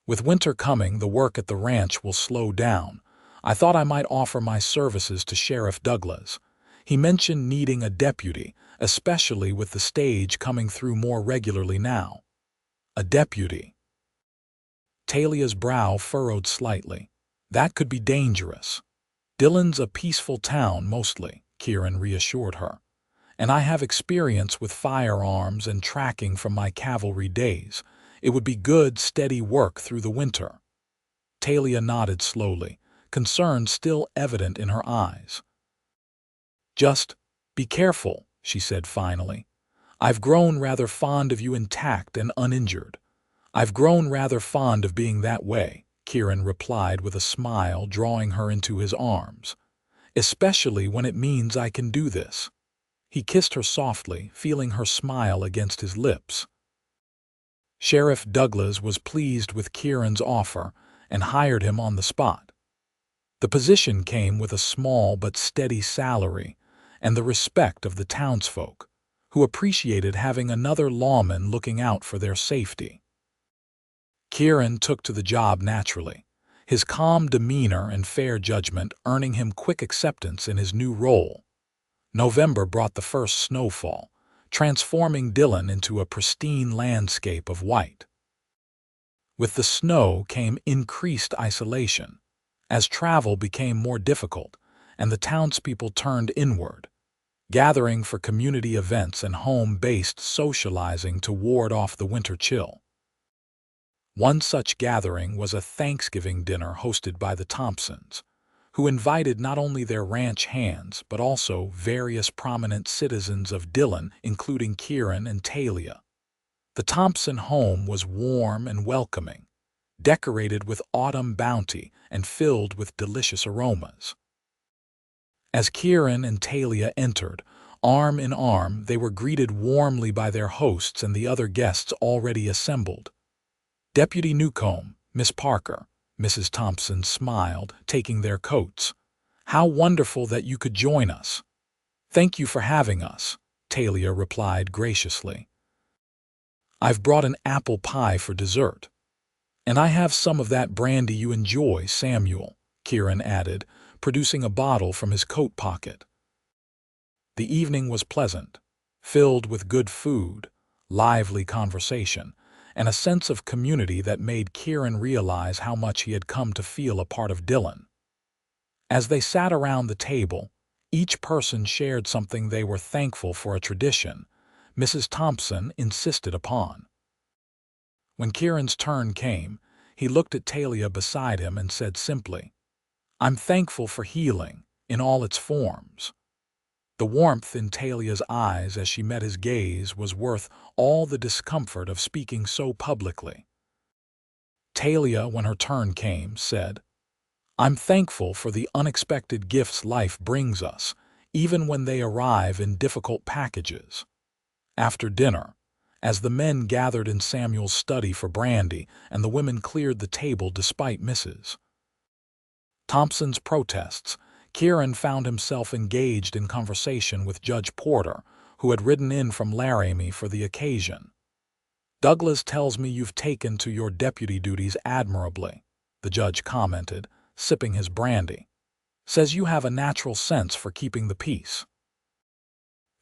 [SPEAKER 1] "With winter coming, the work at the ranch will slow down. I thought I might offer my services to Sheriff Douglas. He mentioned needing a deputy, especially with the stage coming through more regularly now." "A deputy?" Talia's brow furrowed slightly. "That could be dangerous." "Dillon's a peaceful town mostly," Kieran reassured her. "And I have experience with firearms and tracking from my cavalry days. It would be good, steady work through the winter." Talia nodded slowly, concern still evident in her eyes. "Just be careful," she said finally. "I've grown rather fond of you intact and uninjured." "I've grown rather fond of being that way," Kieran replied with a smile, drawing her into his arms. "Especially when it means I can do this." He kissed her softly, feeling her smile against his lips. Sheriff Douglas was pleased with Kieran's offer and hired him on the spot. The position came with a small but steady salary and the respect of the townsfolk, who appreciated having another lawman looking out for their safety. Kieran took to the job naturally, his calm demeanor and fair judgment earning him quick acceptance in his new role. November brought the first snowfall, transforming Dillon into a pristine landscape of white. With the snow came increased isolation. As travel became more difficult and the townspeople turned inward, gathering for community events and home-based socializing to ward off the winter chill. One such gathering was a Thanksgiving dinner hosted by the Thompsons, who invited not only their ranch hands but also various prominent citizens of Dillon, including Kieran and Talia. The Thompson home was warm and welcoming, decorated with autumn bounty and filled with delicious aromas. As Kieran and Talia entered, arm in arm, they were greeted warmly by their hosts and the other guests already assembled. Deputy Newcomb, Miss Parker, Mrs. Thompson smiled, taking their coats. "How wonderful that you could join us." "Thank you for having us," Talia replied graciously. "I've brought an apple pie for dessert." "And I have some of that brandy you enjoy, Samuel," Kieran added, producing a bottle from his coat pocket. The evening was pleasant, filled with good food, lively conversation, and a sense of community that made Kieran realize how much he had come to feel a part of Dillon. As they sat around the table, each person shared something they were thankful for, a tradition Mrs. Thompson insisted upon. When Kieran's turn came, he looked at Talia beside him and said simply, "I'm thankful for healing, in all its forms." The warmth in Talia's eyes as she met his gaze was worth all the discomfort of speaking so publicly. Talia, when her turn came, said, "I'm thankful for the unexpected gifts life brings us, even when they arrive in difficult packages." After dinner, as the men gathered in Samuel's study for brandy and the women cleared the table despite Mrs. Thompson's protests, Kieran found himself engaged in conversation with Judge Porter, who had ridden in from Laramie for the occasion. "Douglas tells me you've taken to your deputy duties admirably," the judge commented, sipping his brandy. "Says you have a natural sense for keeping the peace."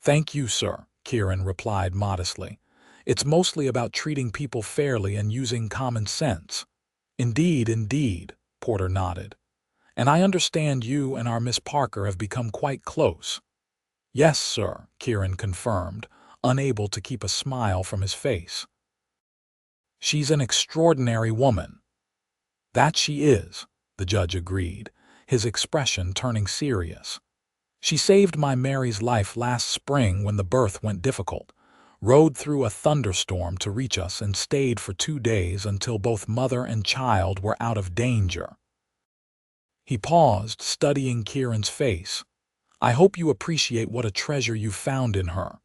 [SPEAKER 1] "Thank you, sir," Kieran replied modestly. "It's mostly about treating people fairly and using common sense." Indeed," Porter nodded. "And I understand you and our Miss Parker have become quite close." "Yes, sir," Kieran confirmed, unable to keep a smile from his face. "She's an extraordinary woman." "That she is," the judge agreed, his expression turning serious. "She saved my Mary's life last spring when the birth went difficult, rode through a thunderstorm to reach us and stayed for 2 days until both mother and child were out of danger." He paused, studying Kieran's face. "I hope you appreciate what a treasure you've found in her."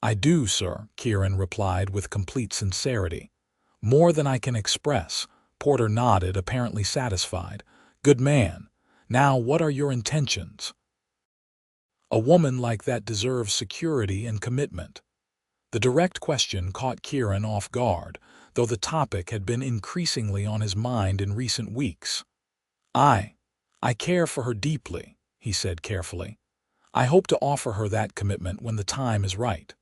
[SPEAKER 1] "I do, sir," Kieran replied with complete sincerity. "More than I can express." Porter nodded, apparently satisfied. "Good man. Now, what are your intentions?" "A woman like that deserves security and commitment." The direct question caught Kieran off guard, though the topic had been increasingly on his mind in recent weeks. I care for her deeply," he said carefully. "I hope to offer her that commitment when the time is right."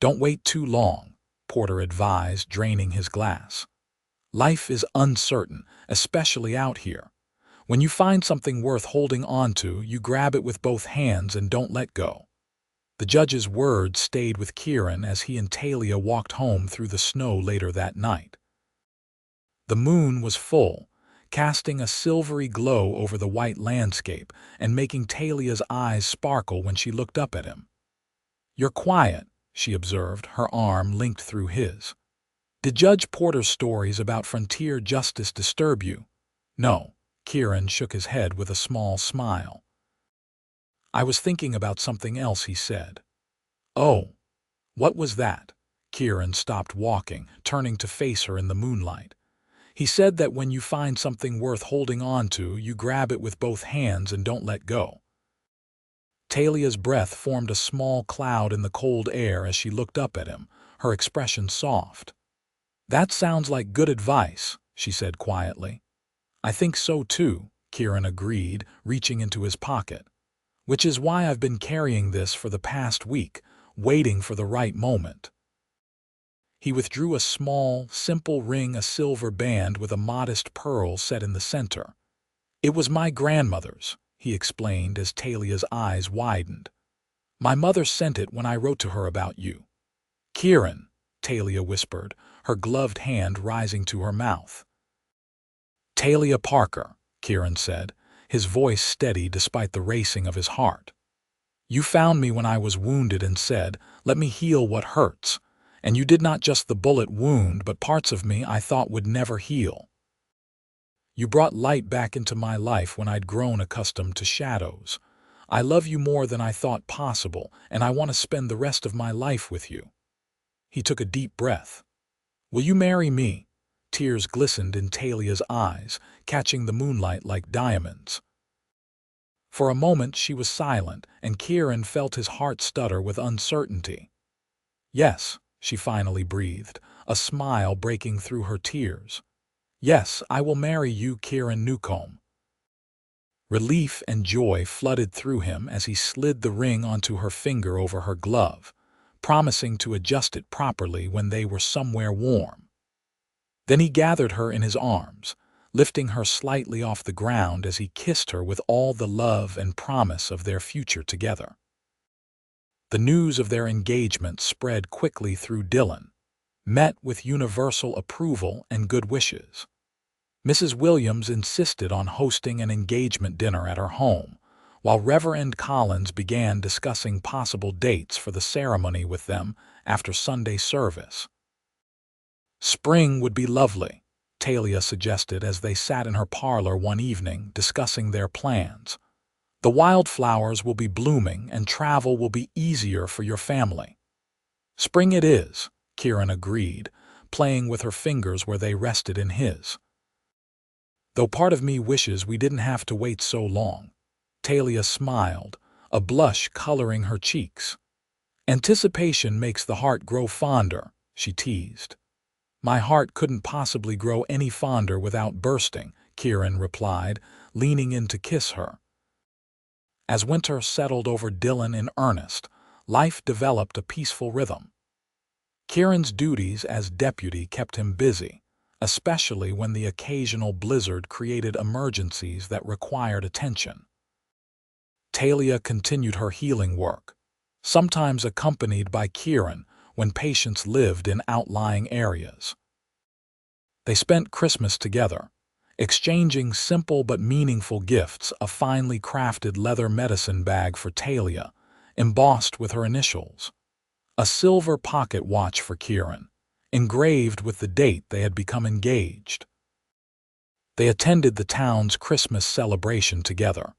[SPEAKER 1] "Don't wait too long," Porter advised, draining his glass. "Life is uncertain, especially out here. When you find something worth holding on to, you grab it with both hands and don't let go." The judge's words stayed with Kieran as he and Talia walked home through the snow later that night. The moon was full, casting a silvery glow over the white landscape and making Talia's eyes sparkle when she looked up at him. "You're quiet," she observed, her arm linked through his. "Did Judge Porter's stories about frontier justice disturb you?" "No," Kieran shook his head with a small smile. "I was thinking about something else," he said. "Oh, what was that?" Kieran stopped walking, turning to face her in the moonlight. "He said that when you find something worth holding on to, you grab it with both hands and don't let go." Talia's breath formed a small cloud in the cold air as she looked up at him, her expression soft. "That sounds like good advice," she said quietly. "I think so too," Kieran agreed, reaching into his pocket. "Which is why I've been carrying this for the past week, waiting for the right moment." He withdrew a small, simple ring, a silver band with a modest pearl set in the center. "It was my grandmother's," he explained as Talia's eyes widened. "My mother sent it when I wrote to her about you." "Kieran," Talia whispered, her gloved hand rising to her mouth. "Talia Parker," Kieran said, his voice steady despite the racing of his heart. "You found me when I was wounded and said, 'Let me heal what hurts.' And you did not just the bullet wound, but parts of me I thought would never heal. You brought light back into my life when I'd grown accustomed to shadows. I love you more than I thought possible, and I want to spend the rest of my life with you." He took a deep breath. "Will you marry me?" Tears glistened in Talia's eyes, catching the moonlight like diamonds. For a moment she was silent, and Kieran felt his heart stutter with uncertainty. "Yes," she finally breathed, a smile breaking through her tears. "Yes, I will marry you, Kieran Newcomb." Relief and joy flooded through him as he slid the ring onto her finger over her glove, promising to adjust it properly when they were somewhere warm. Then he gathered her in his arms, lifting her slightly off the ground as he kissed her with all the love and promise of their future together. The news of their engagement spread quickly through Dillon, met with universal approval and good wishes. Mrs. Williams insisted on hosting an engagement dinner at her home, while Reverend Collins began discussing possible dates for the ceremony with them after Sunday service. "Spring would be lovely," Talia suggested as they sat in her parlor one evening discussing their plans. "The wildflowers will be blooming and travel will be easier for your family." "Spring it is," Kieran agreed, playing with her fingers where they rested in his. "Though part of me wishes we didn't have to wait so long." Talia smiled, a blush coloring her cheeks. "Anticipation makes the heart grow fonder," she teased. "My heart couldn't possibly grow any fonder without bursting," Kieran replied, leaning in to kiss her. As winter settled over Dillon in earnest, life developed a peaceful rhythm. Kieran's duties as deputy kept him busy, especially when the occasional blizzard created emergencies that required attention. Talia continued her healing work, sometimes accompanied by Kieran when patients lived in outlying areas. They spent Christmas together, exchanging simple but meaningful gifts: a finely crafted leather medicine bag for Talia, embossed with her initials, a silver pocket watch for Kieran, engraved with the date they had become engaged. They attended the town's Christmas celebration together,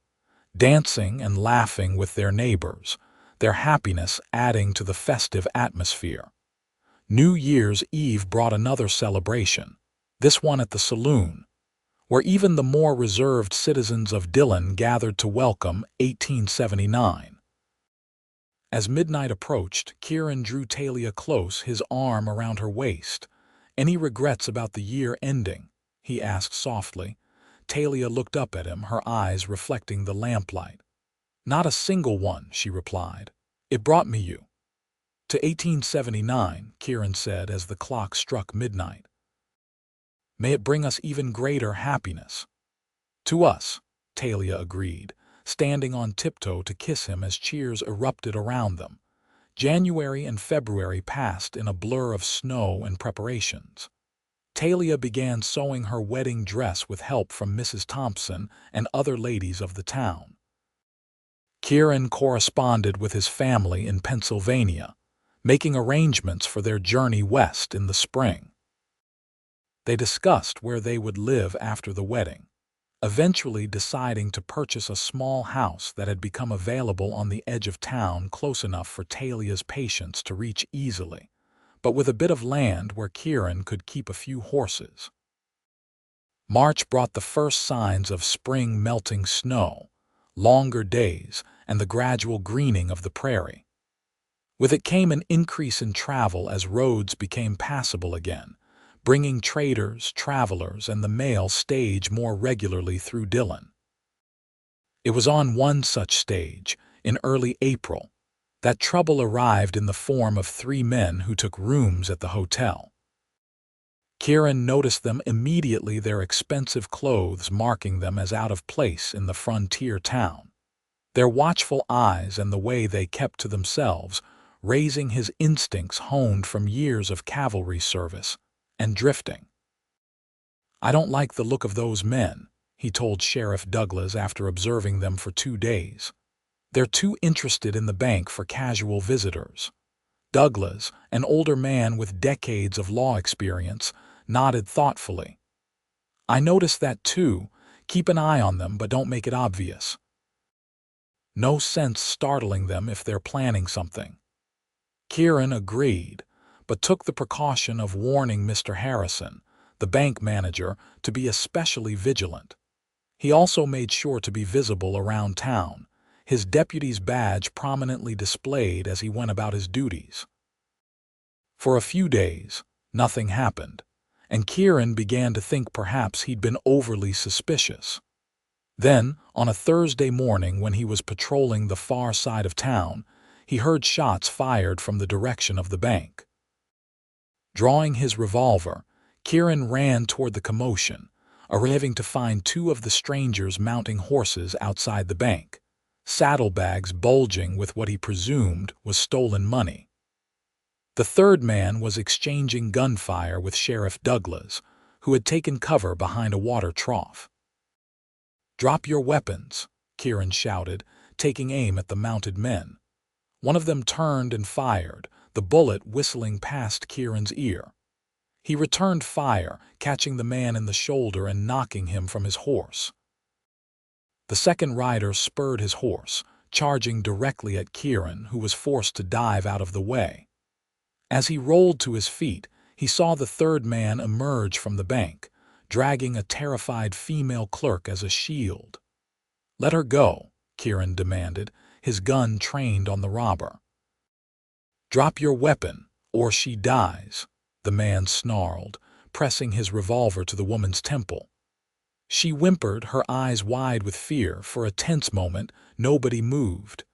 [SPEAKER 1] dancing and laughing with their neighbors, their happiness adding to the festive atmosphere. New Year's Eve brought another celebration, this one at the saloon, where even the more reserved citizens of Dillon gathered to welcome 1879. As midnight approached, Kieran drew Talia close, his arm around her waist. "Any regrets about the year ending?" he asked softly. Talia looked up at him, her eyes reflecting the lamplight. "Not a single one," she replied. "It brought me you." "To 1879, Kieran said as the clock struck midnight. "May it bring us even greater happiness." "To us," Talia agreed, standing on tiptoe to kiss him as cheers erupted around them. January and February passed in a blur of snow and preparations. Talia began sewing her wedding dress with help from Mrs. Thompson and other ladies of the town. Kieran corresponded with his family in Pennsylvania, making arrangements for their journey west in the spring. They discussed where they would live after the wedding, eventually deciding to purchase a small house that had become available on the edge of town, close enough for Talia's patients to reach easily, but with a bit of land where Kieran could keep a few horses. March brought the first signs of spring: melting snow, longer days, and the gradual greening of the prairie. With it came an increase in travel as roads became passable again, bringing traders, travelers, and the mail stage more regularly through Dillon. It was on one such stage, in early April, that trouble arrived in the form of 3 men who took rooms at the hotel. Kieran noticed them immediately, their expensive clothes marking them as out of place in the frontier town. Their watchful eyes and the way they kept to themselves, raising his instincts honed from years of cavalry service and drifting. "I don't like the look of those men," he told Sheriff Douglas after observing them for 2 days. "They're too interested in the bank for casual visitors." Douglas, an older man with decades of law experience, nodded thoughtfully. "I noticed that too. Keep an eye on them, but don't make it obvious. No sense startling them if they're planning something." Kieran agreed, but took the precaution of warning Mr. Harrison, the bank manager, to be especially vigilant. He also made sure to be visible around town, his deputy's badge prominently displayed as he went about his duties. For a few days, nothing happened, and Kieran began to think perhaps he'd been overly suspicious. Then, on a Thursday morning when he was patrolling the far side of town, he heard shots fired from the direction of the bank. Drawing his revolver, Kieran ran toward the commotion, arriving to find 2 of the strangers mounting horses outside the bank, saddlebags bulging with what he presumed was stolen money. The third man was exchanging gunfire with Sheriff Douglas, who had taken cover behind a water trough. "Drop your weapons," Kieran shouted, taking aim at the mounted men. One of them turned and fired, the bullet whistling past Kieran's ear. He returned fire, catching the man in the shoulder and knocking him from his horse. The second rider spurred his horse, charging directly at Kieran, who was forced to dive out of the way. As he rolled to his feet, he saw the third man emerge from the bank, dragging a terrified female clerk as a shield. "Let her go," Kieran demanded, his gun trained on the robber. "Drop your weapon, or she dies," the man snarled, pressing his revolver to the woman's temple. She whimpered, her eyes wide with fear. For a tense moment, nobody moved.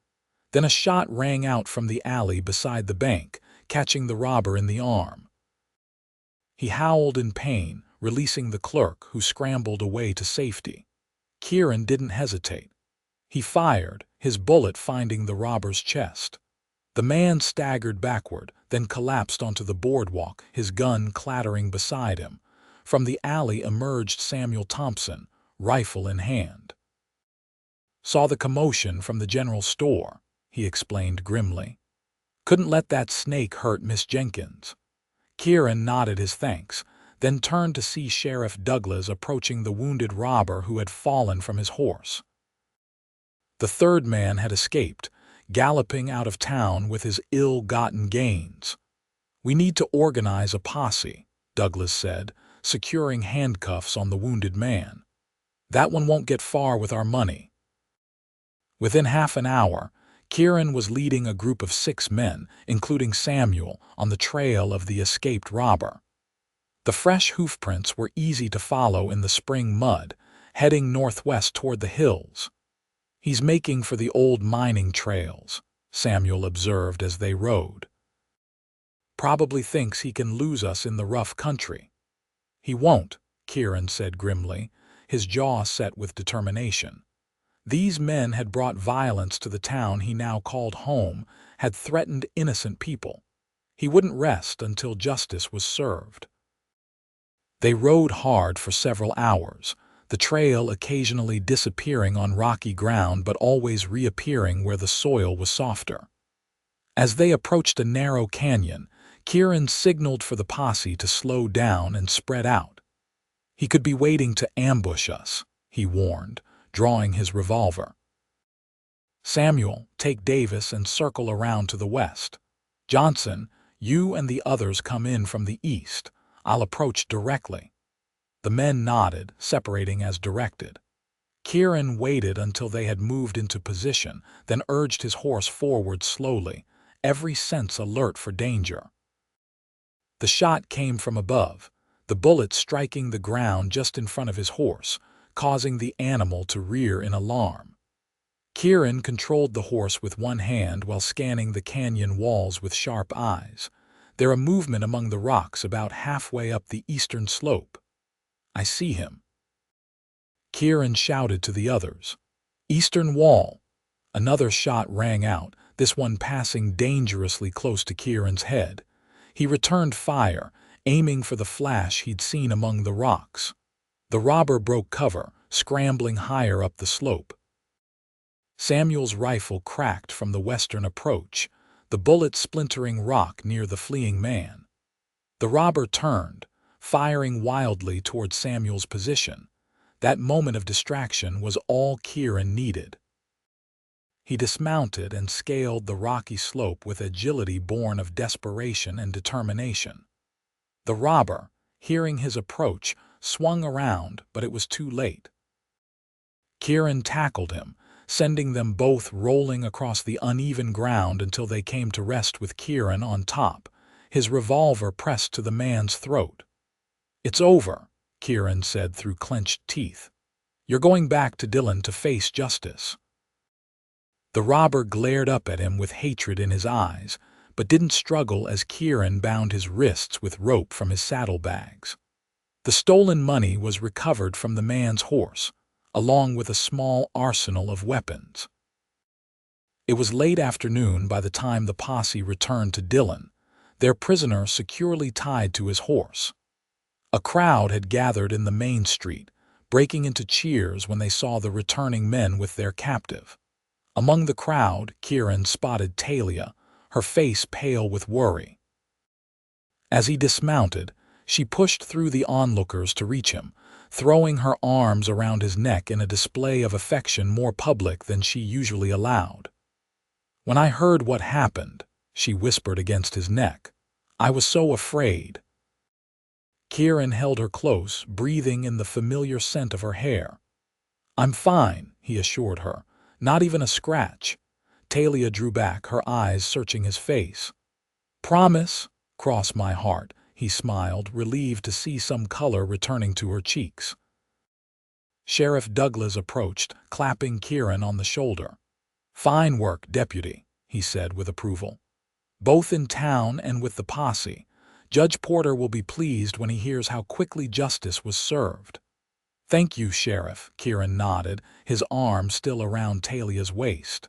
[SPEAKER 1] Then a shot rang out from the alley beside the bank, catching the robber in the arm. He howled in pain, releasing the clerk, who scrambled away to safety. Kieran didn't hesitate. He fired, his bullet finding the robber's chest. The man staggered backward, then collapsed onto the boardwalk, his gun clattering beside him. From the alley emerged Samuel Thompson, rifle in hand. "Saw the commotion from the general store," he explained grimly. "Couldn't let that snake hurt Miss Jenkins." Kieran nodded his thanks, then turned to see Sheriff Douglas approaching the wounded robber who had fallen from his horse. The third man had escaped, galloping out of town with his ill-gotten gains. "We need to organize a posse," Douglas said, securing handcuffs on the wounded man. "That one won't get far with our money." Within half an hour, Kieran was leading a group of 6 men, including Samuel, on the trail of the escaped robber. The fresh hoofprints were easy to follow in the spring mud, heading northwest toward the hills. "He's making for the old mining trails," Samuel observed as they rode. "Probably thinks he can lose us in the rough country." "He won't," Kieran said grimly, his jaw set with determination. These men had brought violence to the town he now called home, had threatened innocent people. He wouldn't rest until justice was served. They rode hard for several hours, the trail occasionally disappearing on rocky ground but always reappearing where the soil was softer. As they approached a narrow canyon, Kieran signaled for the posse to slow down and spread out. "He could be waiting to ambush us," he warned, drawing his revolver. "Samuel, take Davis and circle around to the west. Johnson, you and the others come in from the east. I'll approach directly." The men nodded, separating as directed. Kieran waited until they had moved into position, then urged his horse forward slowly, every sense alert for danger. The shot came from above, the bullet striking the ground just in front of his horse, causing the animal to rear in alarm. Kieran controlled the horse with one hand while scanning the canyon walls with sharp eyes. There's a movement among the rocks about halfway up the eastern slope. I see him. Kieran shouted to the others. Eastern wall. Another shot rang out, this one passing dangerously close to Kieran's head. He returned fire, aiming for the flash he'd seen among the rocks. The robber broke cover, scrambling higher up the slope. Samuel's rifle cracked from the western approach, the bullet splintering rock near the fleeing man. The robber turned, firing wildly toward Samuel's position. That moment of distraction was all Kieran needed. He dismounted and scaled the rocky slope with agility born of desperation and determination. The robber, hearing his approach, swung around, but it was too late. Kieran tackled him, sending them both rolling across the uneven ground until they came to rest with Kieran on top, his revolver pressed to the man's throat. "It's over," Kieran said through clenched teeth. "You're going back to Dillon to face justice." The robber glared up at him with hatred in his eyes, but didn't struggle as Kieran bound his wrists with rope from his saddlebags. The stolen money was recovered from the man's horse, along with a small arsenal of weapons. It was late afternoon by the time the posse returned to Dillon, their prisoner securely tied to his horse. A crowd had gathered in the main street, breaking into cheers when they saw the returning men with their captive. Among the crowd, Kieran spotted Talia, her face pale with worry. As he dismounted, she pushed through the onlookers to reach him, throwing her arms around his neck in a display of affection more public than she usually allowed. "When I heard what happened," she whispered against his neck, "I was so afraid." Kieran held her close, breathing in the familiar scent of her hair. "I'm fine," he assured her. "Not even a scratch." Talia drew back, her eyes searching his face. "Promise?" "Cross my heart," he smiled, relieved to see some color returning to her cheeks. Sheriff Douglas approached, clapping Kieran on the shoulder. "Fine work, deputy," he said with approval. "Both in town and with the posse. Judge Porter will be pleased when he hears how quickly justice was served." "Thank you, Sheriff," Kieran nodded, his arm still around Talia's waist.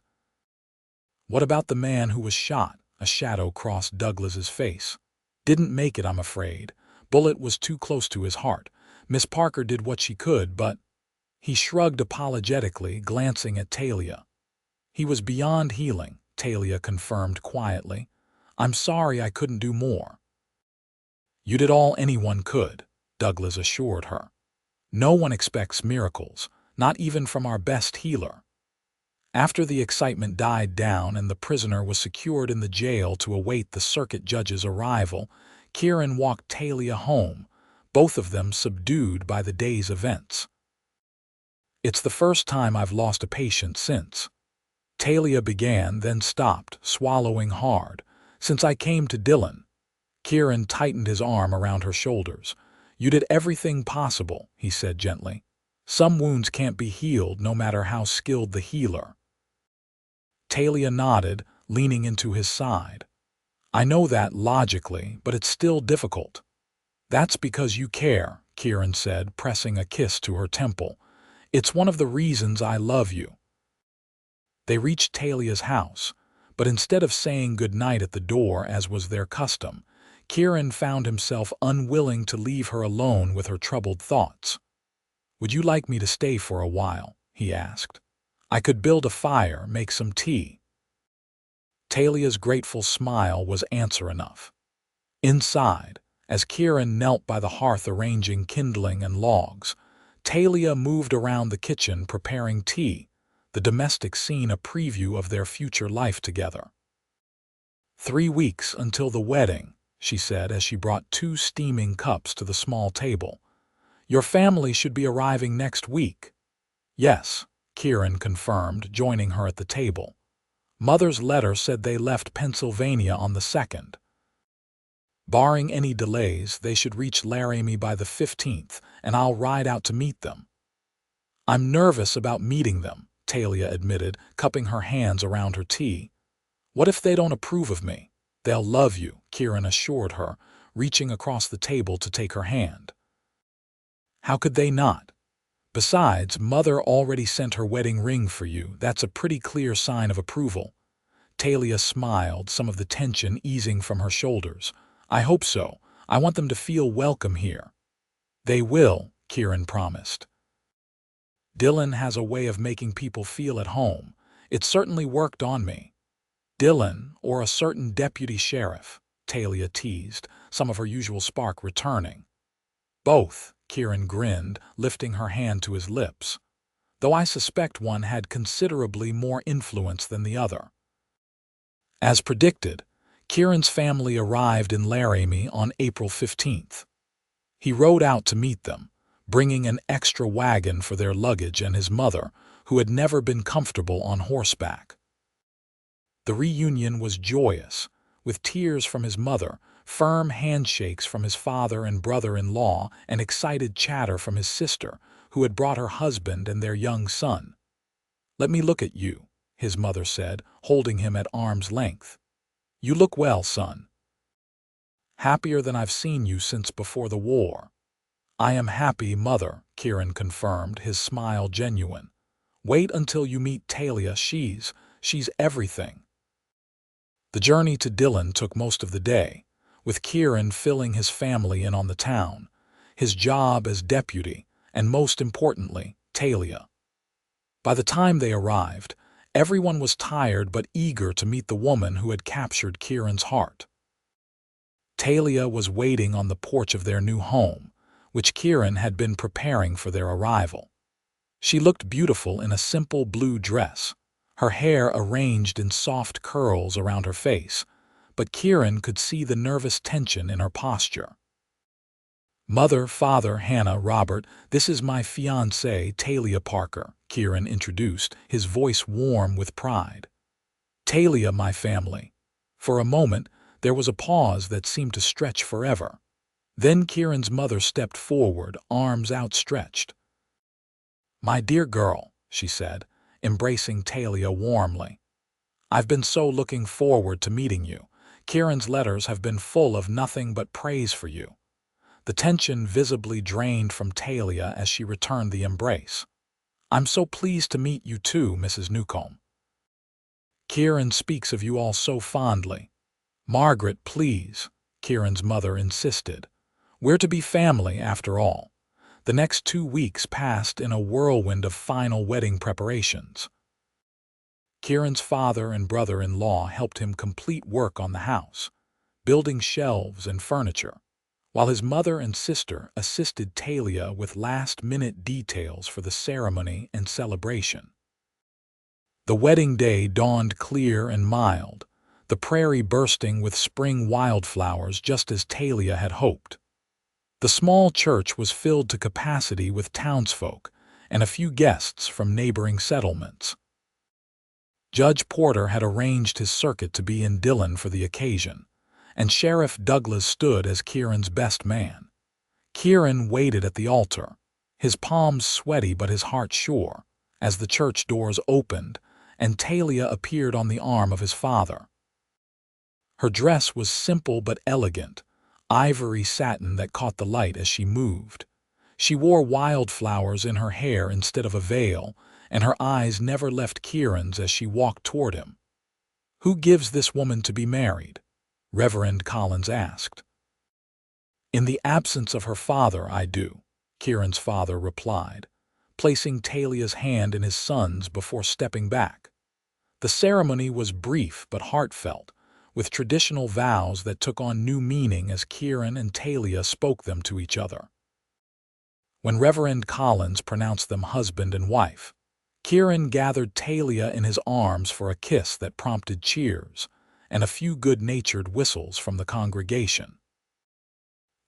[SPEAKER 1] "What about the man who was shot?" A shadow crossed Douglas's face. "Didn't make it, I'm afraid. Bullet was too close to his heart. Miss Parker did what she could, but—" He shrugged apologetically, glancing at Talia. "He was beyond healing," Talia confirmed quietly. "I'm sorry I couldn't do more." "You did all anyone could," Douglas assured her. "No one expects miracles, not even from our best healer." After the excitement died down and the prisoner was secured in the jail to await the circuit judge's arrival, Kieran walked Talia home, both of them subdued by the day's events. "It's the first time I've lost a patient since," Talia began, then stopped, swallowing hard. "Since I came to Dillon." Kieran tightened his arm around her shoulders. "You did everything possible," he said gently. "Some wounds can't be healed no matter how skilled the healer." Talia nodded, leaning into his side. "I know that logically, but it's still difficult." "That's because you care," Kieran said, pressing a kiss to her temple. "It's one of the reasons I love you." They reached Talia's house, but instead of saying goodnight at the door as was their custom, Kieran found himself unwilling to leave her alone with her troubled thoughts. "Would you like me to stay for a while?" he asked. "I could build a fire, make some tea." Talia's grateful smile was answer enough. Inside, as Kieran knelt by the hearth arranging kindling and logs, Talia moved around the kitchen preparing tea, the domestic scene a preview of their future life together. "3 weeks until the wedding," she said as she brought 2 steaming cups to the small table. "Your family should be arriving next week." "Yes," Kieran confirmed, joining her at the table. "Mother's letter said they left Pennsylvania on the 2nd. Barring any delays, they should reach Laramie by the 15th, and I'll ride out to meet them." "I'm nervous about meeting them," Talia admitted, cupping her hands around her tea. "What if they don't approve of me? They'll love you, Kieran assured her, reaching across the table to take her hand. How could they not? Besides, Mother already sent her wedding ring for you. That's a pretty clear sign of approval. Talia smiled, some of the tension easing from her shoulders. I hope so. I want them to feel welcome here. They will, Kieran promised. Dylan has a way of making people feel at home. It certainly worked on me. Dylan, or a certain deputy sheriff, Talia teased, some of her usual spark returning. Both, Kieran grinned, lifting her hand to his lips, though I suspect one had considerably more influence than the other. As predicted, Kieran's family arrived in Laramie on April 15th. He rode out to meet them, bringing an extra wagon for their luggage and his mother, who had never been comfortable on horseback. The reunion was joyous, with tears from his mother, firm handshakes from his father and brother-in-law, and excited chatter from his sister, who had brought her husband and their young son. "Let me look at you," his mother said, holding him at arm's length. "You look well, son. Happier than I've seen you since before the war." "I am happy, Mother," Kieran confirmed, his smile genuine. "Wait until you meet Talia. She's everything." The journey to Dylan took most of the day, with Kieran filling his family in on the town, his job as deputy, and most importantly, Talia. By the time they arrived, everyone was tired but eager to meet the woman who had captured Kieran's heart. Talia was waiting on the porch of their new home, which Kieran had been preparing for their arrival. She looked beautiful in a simple blue dress, her hair arranged in soft curls around her face, but Kieran could see the nervous tension in her posture. "Mother, father, Hannah, Robert, this is my fiancée, Talia Parker," Kieran introduced, his voice warm with pride. "Talia, my family." For a moment, there was a pause that seemed to stretch forever. Then Kieran's mother stepped forward, arms outstretched. "My dear girl," she said, embracing Talia warmly. "I've been so looking forward to meeting you. Kieran's letters have been full of nothing but praise for you." The tension visibly drained from Talia as she returned the embrace. "I'm so pleased to meet you too, Mrs. Newcomb. Kieran speaks of you all so fondly." "Margaret, please," Kieran's mother insisted. "We're to be family, after all." The next 2 weeks passed in a whirlwind of final wedding preparations. Kieran's father and brother-in-law helped him complete work on the house, building shelves and furniture, while his mother and sister assisted Talia with last-minute details for the ceremony and celebration. The wedding day dawned clear and mild, the prairie bursting with spring wildflowers just as Talia had hoped. The small church was filled to capacity with townsfolk and a few guests from neighboring settlements. Judge Porter had arranged his circuit to be in Dylan for the occasion, and Sheriff Douglas stood as Kieran's best man. Kieran waited at the altar, his palms sweaty but his heart sure, as the church doors opened and Talia appeared on the arm of his father. Her dress was simple but elegant, ivory satin that caught the light as she moved. She wore wildflowers in her hair instead of a veil, and her eyes never left Kieran's as she walked toward him. "Who gives this woman to be married?" Reverend Collins asked. "In the absence of her father, I do," Kieran's father replied, placing Talia's hand in his son's before stepping back. The ceremony was brief but heartfelt, with traditional vows that took on new meaning as Kieran and Talia spoke them to each other. When Reverend Collins pronounced them husband and wife, Kieran gathered Talia in his arms for a kiss that prompted cheers and a few good-natured whistles from the congregation.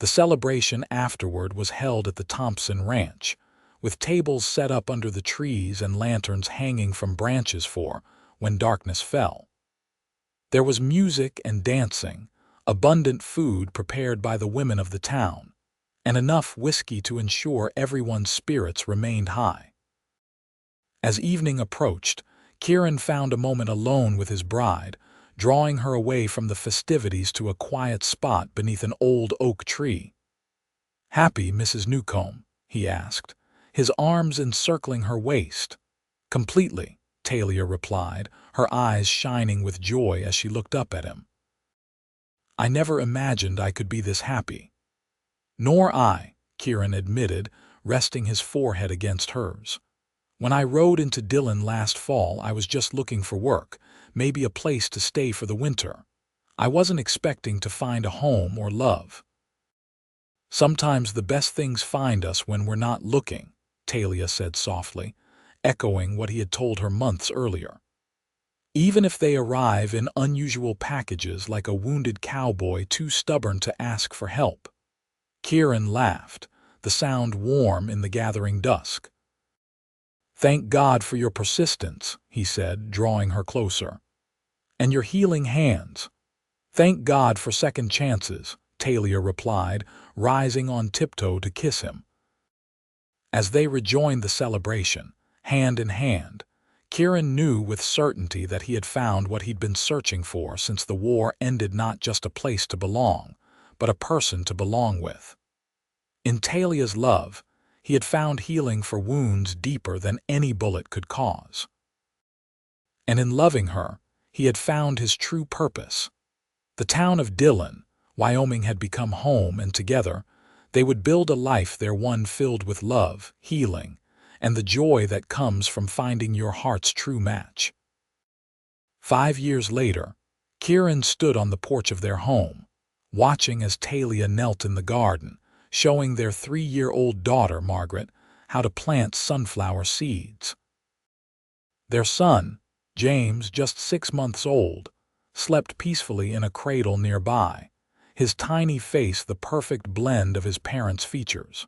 [SPEAKER 1] The celebration afterward was held at the Thompson Ranch, with tables set up under the trees and lanterns hanging from branches for when darkness fell. There was music and dancing, abundant food prepared by the women of the town, and enough whiskey to ensure everyone's spirits remained high. As evening approached, Kieran found a moment alone with his bride, drawing her away from the festivities to a quiet spot beneath an old oak tree. "Happy, Mrs. Newcomb?" he asked, his arms encircling her waist. "Completely," Talia replied, her eyes shining with joy as she looked up at him. "I never imagined I could be this happy." "Nor I," Kieran admitted, resting his forehead against hers. "When I rode into Dillon last fall, I was just looking for work, maybe a place to stay for the winter. I wasn't expecting to find a home or love." "Sometimes the best things find us when we're not looking," Talia said softly, echoing what he had told her months earlier. "Even if they arrive in unusual packages like a wounded cowboy too stubborn to ask for help." Kieran laughed, the sound warm in the gathering dusk. "Thank God for your persistence," he said, drawing her closer. "And your healing hands." "Thank God for second chances," Talia replied, rising on tiptoe to kiss him. As they rejoined the celebration, hand in hand, Kieran knew with certainty that he had found what he'd been searching for since the war ended, not just a place to belong, but a person to belong with. In Talia's love, he had found healing for wounds deeper than any bullet could cause. And in loving her, he had found his true purpose. The town of Dillon, Wyoming had become home, and together, they would build a life there, one filled with love, healing, and the joy that comes from finding your heart's true match. 5 years later, Kieran stood on the porch of their home, watching as Talia knelt in the garden, showing their 3-year-old daughter, Margaret, how to plant sunflower seeds. Their son, James, just 6 months old, slept peacefully in a cradle nearby, his tiny face the perfect blend of his parents' features.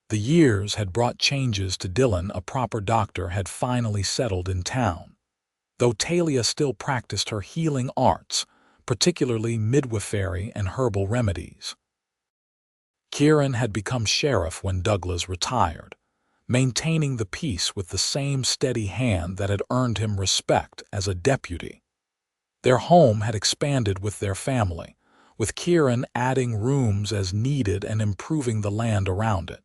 [SPEAKER 1] The years had brought changes to Dillon. A proper doctor had finally settled in town, though Talia still practiced her healing arts, particularly midwifery and herbal remedies. Kieran had become sheriff when Douglas retired, maintaining the peace with the same steady hand that had earned him respect as a deputy. Their home had expanded with their family, with Kieran adding rooms as needed and improving the land around it.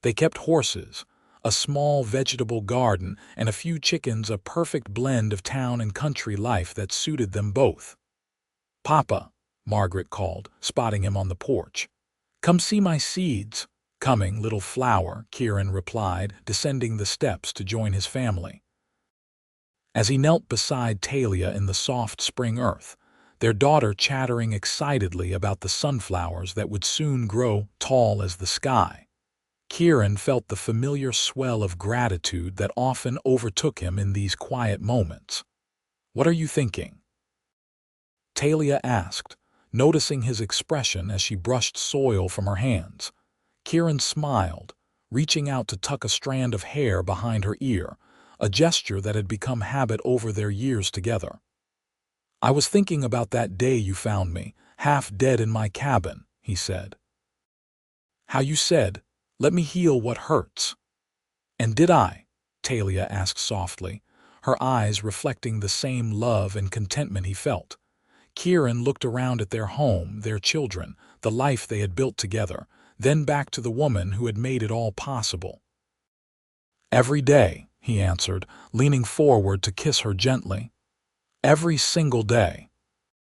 [SPEAKER 1] They kept horses, a small vegetable garden, and a few chickens, a perfect blend of town and country life that suited them both. "Papa," Margaret called, spotting him on the porch. "Come see my seeds." "Coming, little flower," Kieran replied, descending the steps to join his family. As he knelt beside Talia in the soft spring earth, their daughter chattering excitedly about the sunflowers that would soon grow tall as the sky, Kieran felt the familiar swell of gratitude that often overtook him in these quiet moments. "What are you thinking?" Talia asked, noticing his expression as she brushed soil from her hands. Kieran smiled, reaching out to tuck a strand of hair behind her ear, a gesture that had become habit over their years together. "I was thinking about that day you found me, half dead in my cabin," he said. "How you said, 'Let me heal what hurts.'" "And did I?" Talia asked softly, her eyes reflecting the same love and contentment he felt. Kieran looked around at their home, their children, the life they had built together, then back to the woman who had made it all possible. "Every day," he answered, leaning forward to kiss her gently. "Every single day."